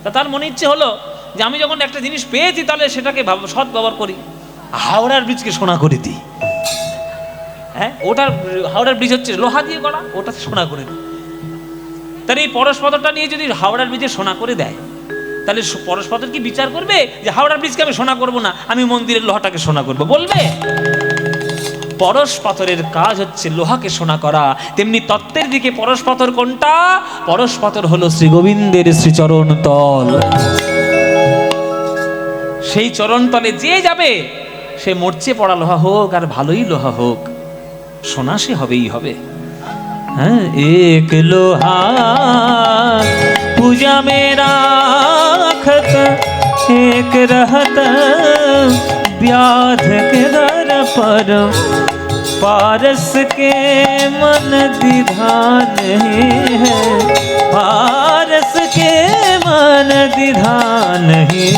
তা তার মনে ইচ্ছে হলো যে আমি যখন একটা জিনিস পেয়েছি তাহলে সেটাকে সৎ ব্যবহার করি, হাওড়ার ব্রিজকে সোনা করে দিই। হ্যাঁ, ওটার হাওড়ার ব্রিজ হচ্ছে লোহা দিয়ে গড়া, ওটা সোনা করে দিই। তাহলে এই পরশপাথরটা নিয়ে যদি হাওড়ার ব্রিজে সোনা করে দেয়, তাহলে পরশপাথর কি বিচার করবে যে হাওড়ার ব্রিজকে আমি সোনা করব না, আমি মন্দিরের লোহাটাকে সোনা করব? বলবে? পরশপাথরের কাজ হচ্ছে লোহাকে সোনা করা। তেমনি তত্ত্বের দিকে পরশপাথর কোনটা? পরশপাথর হলো শ্রী গোবিন্দের শ্রীচরণ তল। সেই চরণ তলে যে যাবে, সে মরচে পড়া লোহা হোক আর ভালোই লোহা হোক, সোনা সে হবেই হবে। হ্যাঁ, এক লোহা पूजा में राखत, एक रहत व्याध के दर पर, पारस के मन दिधान ही है, पारस के मन दिधान ही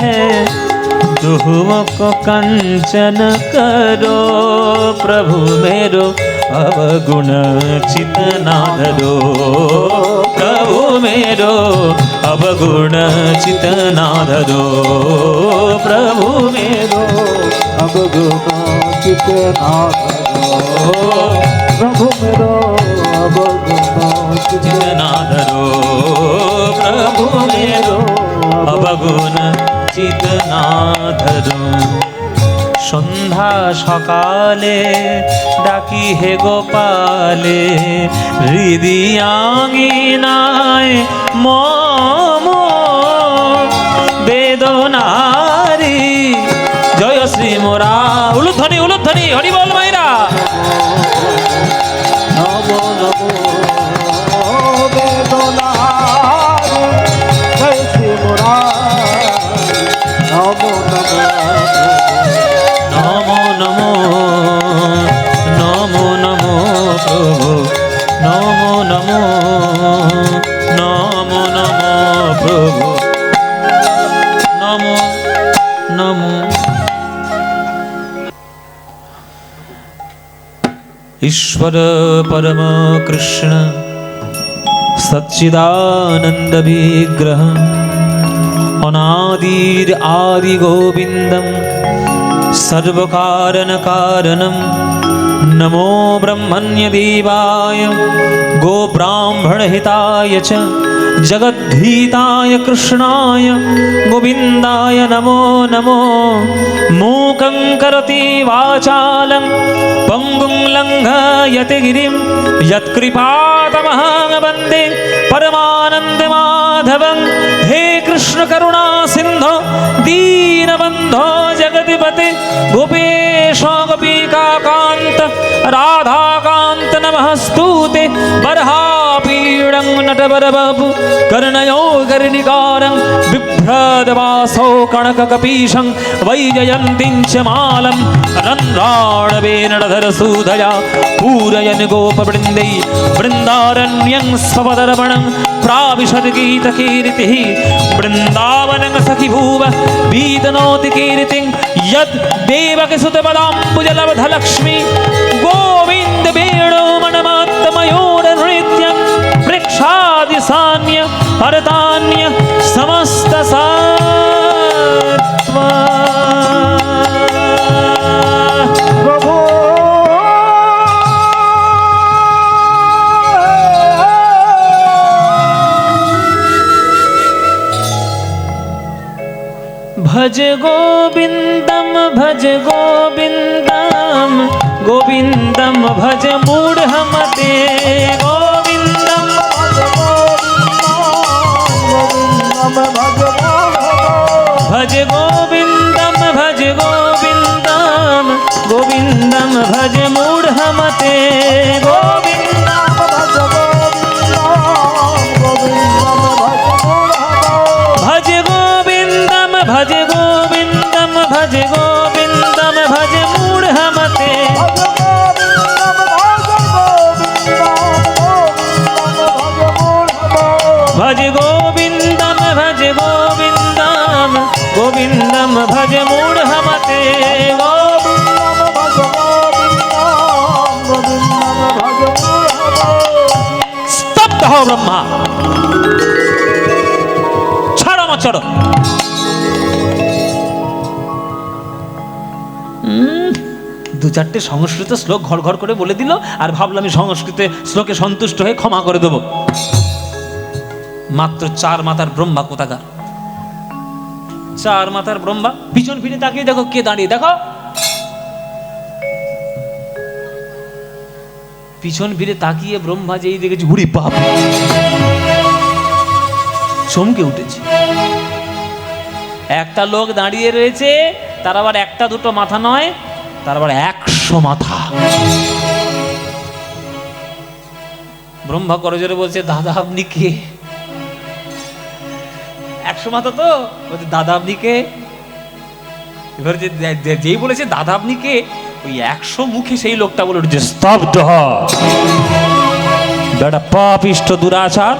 है। दुहुओं को कंचन करो प्रभु मेरो, अवगुण चित ना धरो प्रभु मेरो, अवगुण चित ना धरो प्रभु मेरो, अवगुण चित ना धरो प्रभु मेरो अवगुण चित ना धरो प्रभु मेरो अवगुण चित ना धरो সন্ধ্যা সকালে ডাকি হে গোপালে হৃদিয়াঙ্গিনায় মম বেদনারি জয় শ্রী মোরা উলুধ্বনি উলুধ্বনি হরি বল মাইরা नमो नमो वेदनारि जय श्री मुरारी नमो नमो নমো নমো নমো নমো প্রভু নমো নমো নমো নমো প্রভু নমো নমো ईश्वर परम कृष्ण सच्चिदानंद विग्रह अनादिर आदि गोविंदम सर्वकारण कारणम नमो ब्रह्मण्य देवाय गो ब्राह्मण हिताय च जगद्भीताय कृष्णाय गोविंदाय नमो नमो मूकं करोति वाचालं पंगुं लंघयति गिरिं यत्कृपातमहं वन्दे परमानन्दमाधवं हे कृष्ण करुणा सिन्धो दीनबन्धो जगद्पते गोपेश गोपिकान्त राधाकान्त नमस्तुते बर्हापीडं नटवरवपु कर्णयो कर्णिकारं बिभ्रदवासो कणककपीशं वैजयन्तीं च मालं रन्ध्राणवेणधरसूधया पूरयन् गोपवृन्दै वृन्दारण्यं स्वपदर्पणं प्राविशद् गीतकीर्तिः वृन्दावनं सखि भूव बीतनोति कीर्तिं यद् देवकीसुतपदाम्बुजलब्धलक्ष्मी गोविन्द वेणुमणमात्तमयोरनृत्यं वृक्षादिसान्य हरतान्य समस्तसात्वा प्रभु भज गोविन्दं भज गोविन्दं गोविन्दं भज मूढमते गोविन्दं भज गोविन्दं भज गोविन्दं गोविन्दं भज मूढमते गोविन्दं भज गोविन्दं भज गोविन्दं भज गोविन्दं भज मूढमते भज गोविन्दं भज गोविन्दं गोविन्दं भज मूढमते स्तब्ध हो ब्रह्मा ছাড়ো মা চড়ো দু চারটে সংস্কৃত শ্লোক ঘর ঘর করে বলে দিল আর ভাবলাম আমি সংস্কৃতে শ্লোকে সন্তুষ্ট হয়ে ক্ষমা করে দেব মাত্র 4 মাথার ব্রহ্মা কোথাকার 4 মাথার ব্রহ্মা পিছন ফিরে তাকিয়ে দেখো কে দাঁড়িয়ে দেখো পিছন ফিরে তাকিয়ে ব্রহ্মা যেই দেখেছি হুড়ি বাপ চমকে উঠেছে একটা লোক দাঁড়িয়ে রয়েছে তার আবার একটা দুটো মাথা নয় তার আবার 100 মাথা ব্রহ্মা করজোরে বলছে দাদা আপনি কে 100 মাথা তো বলছে দাদা আপনি কে এবার যেই বলেছে দাদা আপনি কে ওই 100 মুখে সেই লোকটা বলে উঠছে স্তব্ধ হ বেটা পাপিষ্ট দুরাচার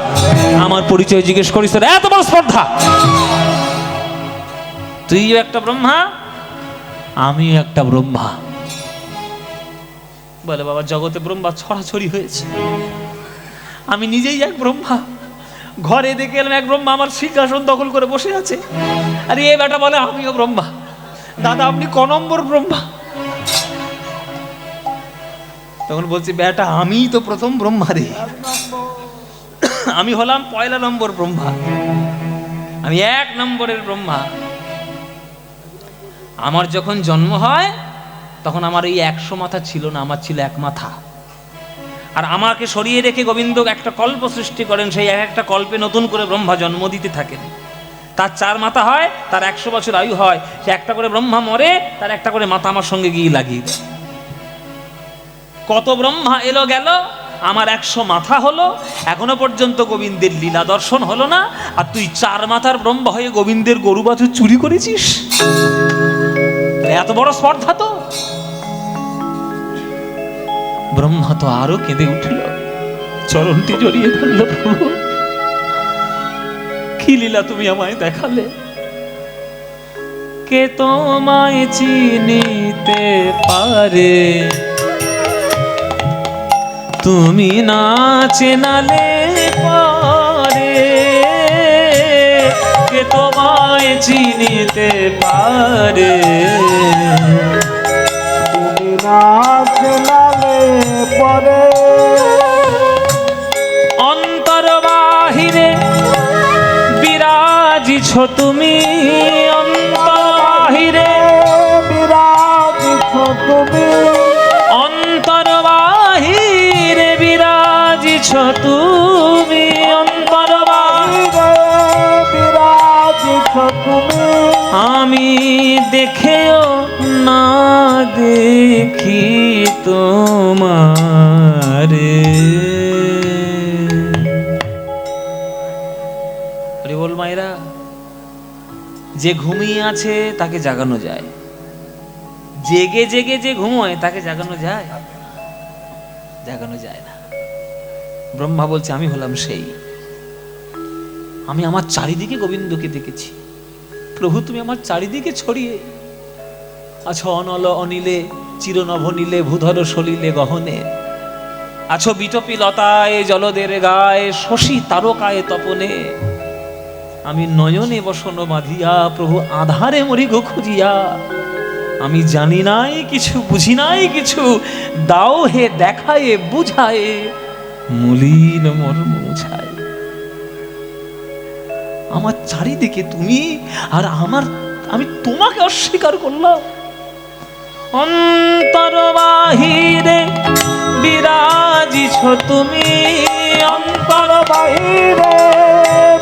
আমার পরিচয় জিজ্ঞেস করিস তোর এত বড় স্পর্ধা তুইও একটা ব্রহ্মা আমিও একটা ব্রহ্মা বলে বাবা জগতে ব্রহ্মা ছড়াছড়ি হয়েছে আমি নিজেই এক ব্রহ্মা ঘরে দেখে এলাম এক ব্রহ্মা আমার সিংহাসন দখল করে বসে আছে আর এই বেটা বলে আমিও ব্রহ্মা দাদা আপনি ক নম্বর ব্রহ্মা? তখন বলছি বেটা আমি তো প্রথম ব্রহ্মা রে, আমি হলাম পয়লা নম্বর ব্রহ্মা, আমি 1 নম্বরের ব্রহ্মা। আমার যখন জন্ম হয় তখন আমার এই 100 মাথা ছিল না, আমার ছিল 1 মাথা। আর আমাকে সরিয়ে রেখে গোবিন্দ একটা কল্প সৃষ্টি করেন, সেই একটা কল্পে নতুন করে ব্রহ্মা জন্ম দিতে থাকেন। তার 4 মাথা হয়, তার 100 বছর আয়ু হয়, সে একটা করে ব্রহ্মা মরে, তার একটা করে মাথা আমার সঙ্গে গিয়ে লাগিয়ে দেয়। কত ব্রহ্মা এলো গেল, আমার 100 মাথা হলো, এখনো পর্যন্ত গোবিন্দের লীলা দর্শন হলো না। আর তুই 4 মাথার ব্রহ্মা হয়ে গোবিন্দের গরু বাছুর চুরি করেছিস, এত বড় স্পর্ধা তো। ব্রহ্মা তো আরো কেঁদে উঠল, চরণটি জড়িয়ে ধরল, প্রভু কি লীলা তুমি আমায় দেখালে, কে তোমায় চিনিতে পারে, তুমি না চেনালে পারে, কে তোমায় চিনিতে পারে, তুমি না চেনালে পরে, অন্তর বাহিরে বিরাজিছ তুমি, অন্তর বাহিরে বিরাজিছ তুমি, অন্তর বাহিরে বিরাজিছ তুমি, অন্তর বাহিরে বিরাজিছ তুমি, আমি দেখেও না দেখি তোমারে। আরে বল মায়েরা, যে ঘুমিয়ে আছে তাকে জাগানো যায়, জেগে জেগে যে ঘুমোয় তাকে জাগানো যায়? জাগানো যায় না। ব্রহ্মা বলছে আমি হলাম সেই, আমি আমার চারিদিকে গোবিন্দকে দেখেছি। প্রভু তুমি আমার চারিদিকে ছড়িয়ে আছো, অনল অনিলে চিরনভ নীলে ভূধর সলিলে গহনে, আছো বিটপি লতায় জলদের গায়ে শশী তারকায় তপনে, আমি নয়নে বসন বাঁধিয়া প্রভু আধারে মরি গো খুঁজিয়া, আমি জানি নাই কিছু বুঝি নাই কিছু, দাও হে দেখায়ে বুঝায়ে মলিন মর্ম মুছায়। আমার চারিদিকে তুমি, আর আমি তোমাকে অস্বীকার করলাম। অন্তর বাহিরে বিরাজিছ তুমি, অন্তর বাহিরে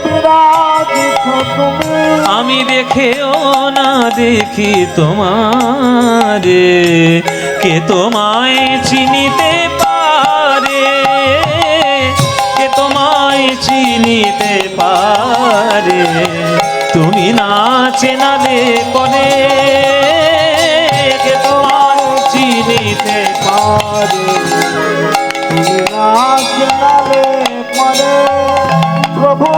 বিরাজিছ তুমি, আমি দেখেও না দেখি তোমারে, কে তোমায় চিনিতে পারে, কে তোমায় চিনিতে পারে, তুমি না চেনালে পরে, কে তোমায় চিনিতে পারে, তুমি না চেনালে পরে, প্রভু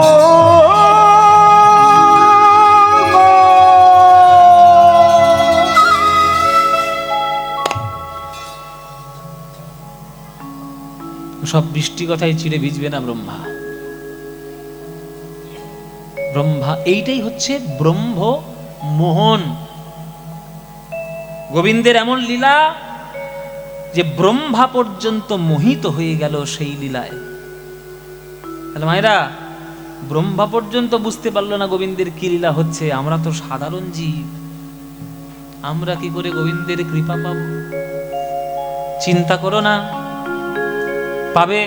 সব বৃষ্টি কথাই চিড়ে ভিজবে না ব্রহ্মা। ব্রহ্মা এইটাই হচ্ছে ব্রহ্ম মোহন। গোবিন্দের এমন লীলা যে ব্রহ্মা পর্যন্ত মোহিত হয়ে গেল সেই লীলায়। তাহলে মায়েরা, ব্রহ্মা পর্যন্ত বুঝতে পারলো না গোবিন্দের কি লীলা হচ্ছে, আমরা তো সাধারণ জীব, আমরা কি করে গোবিন্দের কৃপা পাব? চিন্তা করো না, পাবে।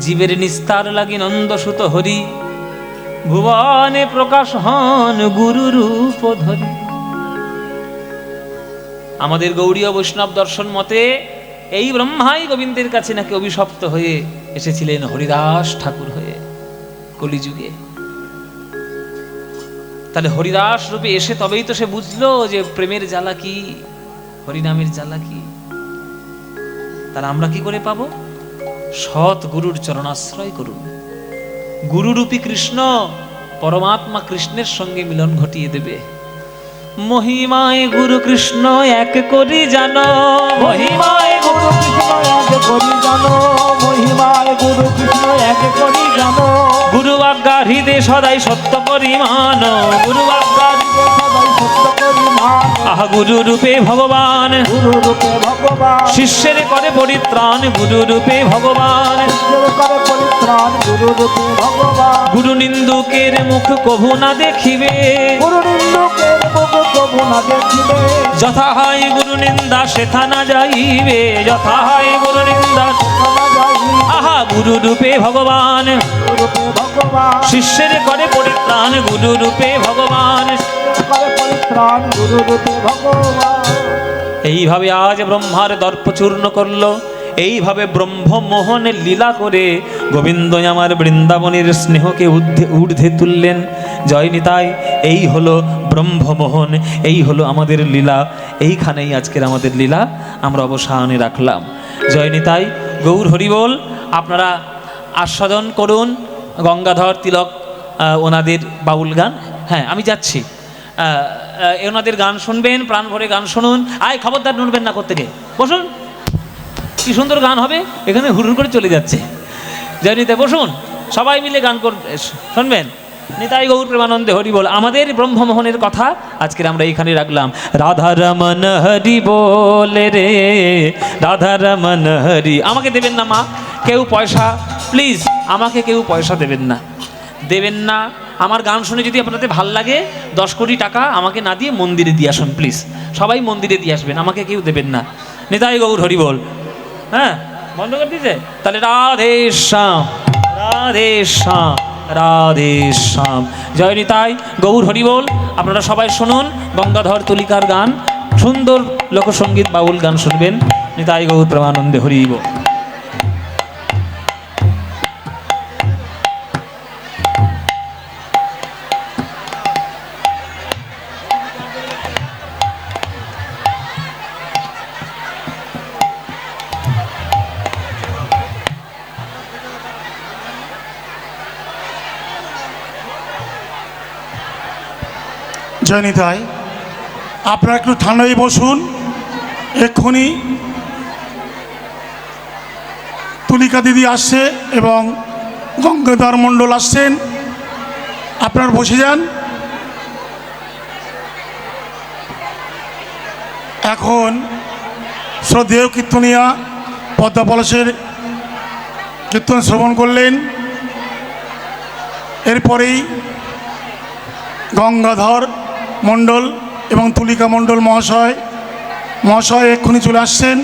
জীবের নিস্তার লাগি নন্দসুত হরি, ভুবনে প্রকাশ হন গুরু রূপ ধরি। আমাদের গৌড়ীয় বৈষ্ণব দর্শন মতে এই ব্রহ্মাই গোবিন্দের কাছে নাকি অভিশপ্ত হয়ে এসেছিলেন হরিদাস ঠাকুর হয়ে কলিযুগে। তাহলে হরিদাস রূপে এসে তবেই তো সে বুঝলো যে প্রেমের জ্বালা কি, হরিনামের জ্বালা কি। তাহলে আমরা কি করে পাবো? সৎ গুরুর চরণাশ্রয় করুন। গুরুরূপী কৃষ্ণ পরমাত্মা কৃষ্ণের সঙ্গে মিলন ঘটিয়ে দেবে। মহিমায় গুরু কৃষ্ণ এক করি জানো, মহিমায় গুরু কৃষ্ণ এক করি জানো, মহিমায় গুরু কৃষ্ণ এক করি জানো, গুরু আজ্ঞা হৃদে সদাই সত্য পরিমাণ, গুরু আজ্ঞা হৃদে সদাই সত্য পরিমাণ, সম্মান আহা গুরু রূপে ভগবান, গুরু রূপে ভগবান শিষ্যের করে পরিত্রাণ গুরু রূপে ভগবান। শিষ্যের করে পরিত্রাণ গুরু রূপে ভগবান গুরু নিন্দুকের মুখ কভু না দেখিবে, গুরু নিন্দুকের মুখ কবু না দেখিবে যথা হয় গুরু নিন্দা সেথা না যাইবে, যথা হয় গুরু নিন্দা। ক্ষমা যাইবে আহা গুরু রূপে ভগবান, গুরু রূপে ভগবান শিষ্যের করে পরিত্রাণ গুরু রূপে ভগবান। শিষ্যের করে পরিত্রাণ গুরু রূপে ভগবান এইভাবে আজ ব্রহ্মার দর্প চূর্ণ করলো, এইভাবে ব্রহ্মমোহনের লীলা করে গোবিন্দ আমার বৃন্দাবনের স্নেহকে ঊর্ধ্বে তুললেন। জয় নিতাই, এই হলো ব্রহ্মমোহন, এই হলো আমাদের লীলা। এইখানেই আজকের আমাদের লীলা আমরা অবসানে রাখলাম। জয় নিতাই, গৌর হরিবোল। আপনারা আস্বাদন করুন গঙ্গাধর তিলক ওনাদের বাউল গান। হ্যাঁ, আমি যাচ্ছি, ওনাদের গান শুনবেন, প্রাণ ভরে গান শুনুন। আয় খবরদার নুনবেন না কোত্থেকে, বসুন। কি সুন্দর গান হবে, এখানে হুড় করে চলে যাচ্ছে। জয় নিতাই, বসুন, সবাই মিলে গান শুনবেন। নিতাই গৌর প্রেমানন্দে হরি বল। আমাদের ব্রহ্মমোহনের কথা আজকের আমরা এইখানে রাখলাম। রাধা রমন হরি বলে রে, রাধা রমন হরি। আমাকে দেবেন না মা কেউ পয়সা, প্লিজ আমাকে কেউ পয়সা দেবেন না, দেবেন না। আমার গান শুনে যদি আপনাদের ভাল লাগে 10 কোটি টাকা আমাকে না দিয়ে মন্দিরে দিয়ে আসুন প্লিজ। সবাই মন্দিরে দিয়ে আসবেন, আমাকে কেউ দেবেন না। নিতাই গৌর হরি বল। হ্যাঁ, বন্ধ করে দিয়েছে তাহলে। রাধে শ্যাম, রাধে শ্যাম, রাধে শ্যাম। জয় নিতাই গৌর হরি বল। আপনারা সবাই শুনুন গঙ্গাধর তুলিকার গান, সুন্দর লোকসঙ্গীত বাউল গান শুনবেন। নিতাই গৌর প্রেমানন্দে হরি বল। জয় নিতাই, আপনারা একটু ঠান্ডায় বসুন। এক্ষুনি তুলিকা দিদি আসছে এবং গঙ্গাধর মণ্ডল আসছেন, আপনারা বসে যান। এখন শ্রদ্ধেয় কীর্তনিয়া পদ্মা পলাশের কীর্তন শ্রবণ করলেন। এরপরেই গঙ্গাধর মণ্ডল এবং তুলিকা মণ্ডল মহাশয় এক্ষুনি চলে আসছেন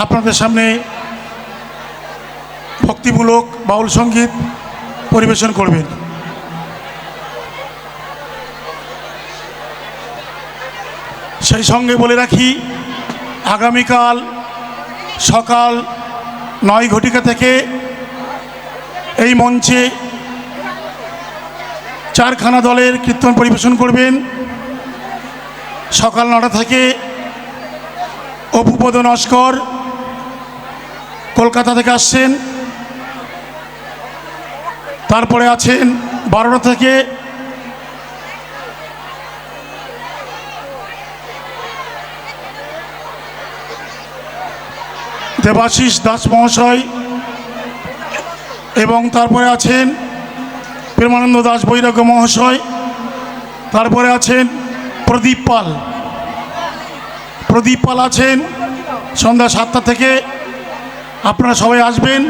আপনাদের সামনে ভক্তিমূলক বাউল সঙ্গীত পরিবেশন করবেন। সেই সঙ্গে বলে রাখি, আগামীকাল সকাল 9 ঘটিকা থেকে এই মঞ্চে 4খানা দলের কীর্তন পরিবেশন করবেন। সকাল 9টা থেকে অপুপদ নস্কর কলকাতা থেকে আসছেন। তারপরে আছেন 12টা থেকে দেবাশিস দাস মহাশয়, এবং তারপরে আছেন প্রেমানন্দ দাস বৈরাগ্য মহাশয়। তারপরে আছেন প্রদীপ পাল আছেন সন্ধ্যা 7টা থেকে। আপনারা সবাই আসবেন,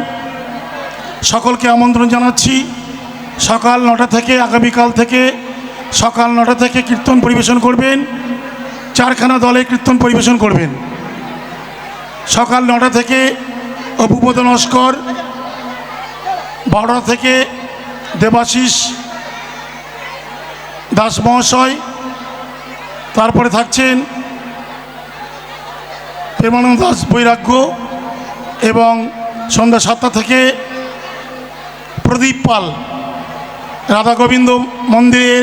সকলকে আমন্ত্রণ জানাচ্ছি। সকাল 9টা থেকে, আগামীকাল থেকে সকাল 9টা থেকে কীর্তন পরিবেশন করবেন। 4খানা দলে কীর্তন পরিবেশন করবেন। সকাল 9টা থেকে অপুপদ নস্কর, 12টা থেকে দেবাশিস দাস মহাশয়। তারপরে থাকছেন প্রেমানন্দ দাস বৈরাগ্য, এবং সন্ধ্যা 7টা থেকে প্রদীপ পাল। রাধা গোবিন্দ মন্দিরে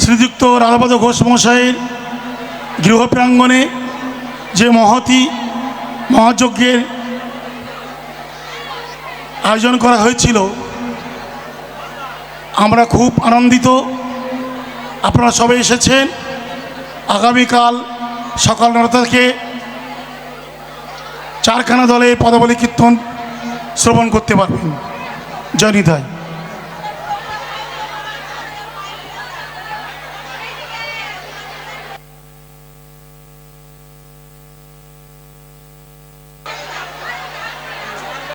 শ্রীযুক্ত রাধাপদ ঘোষ মহাশয়ের গৃহ প্রাঙ্গণে যে মহাযজ্ঞের আয়োজন করা হয়েছিল, আমরা খুব আনন্দিত আপনারা সবাই এসেছেন। আগামীকাল সকাল 9টা থেকে 4খানা দলের পদাবলী কীর্তন শ্রবণ করতে পারবেন। জয় নিতাই।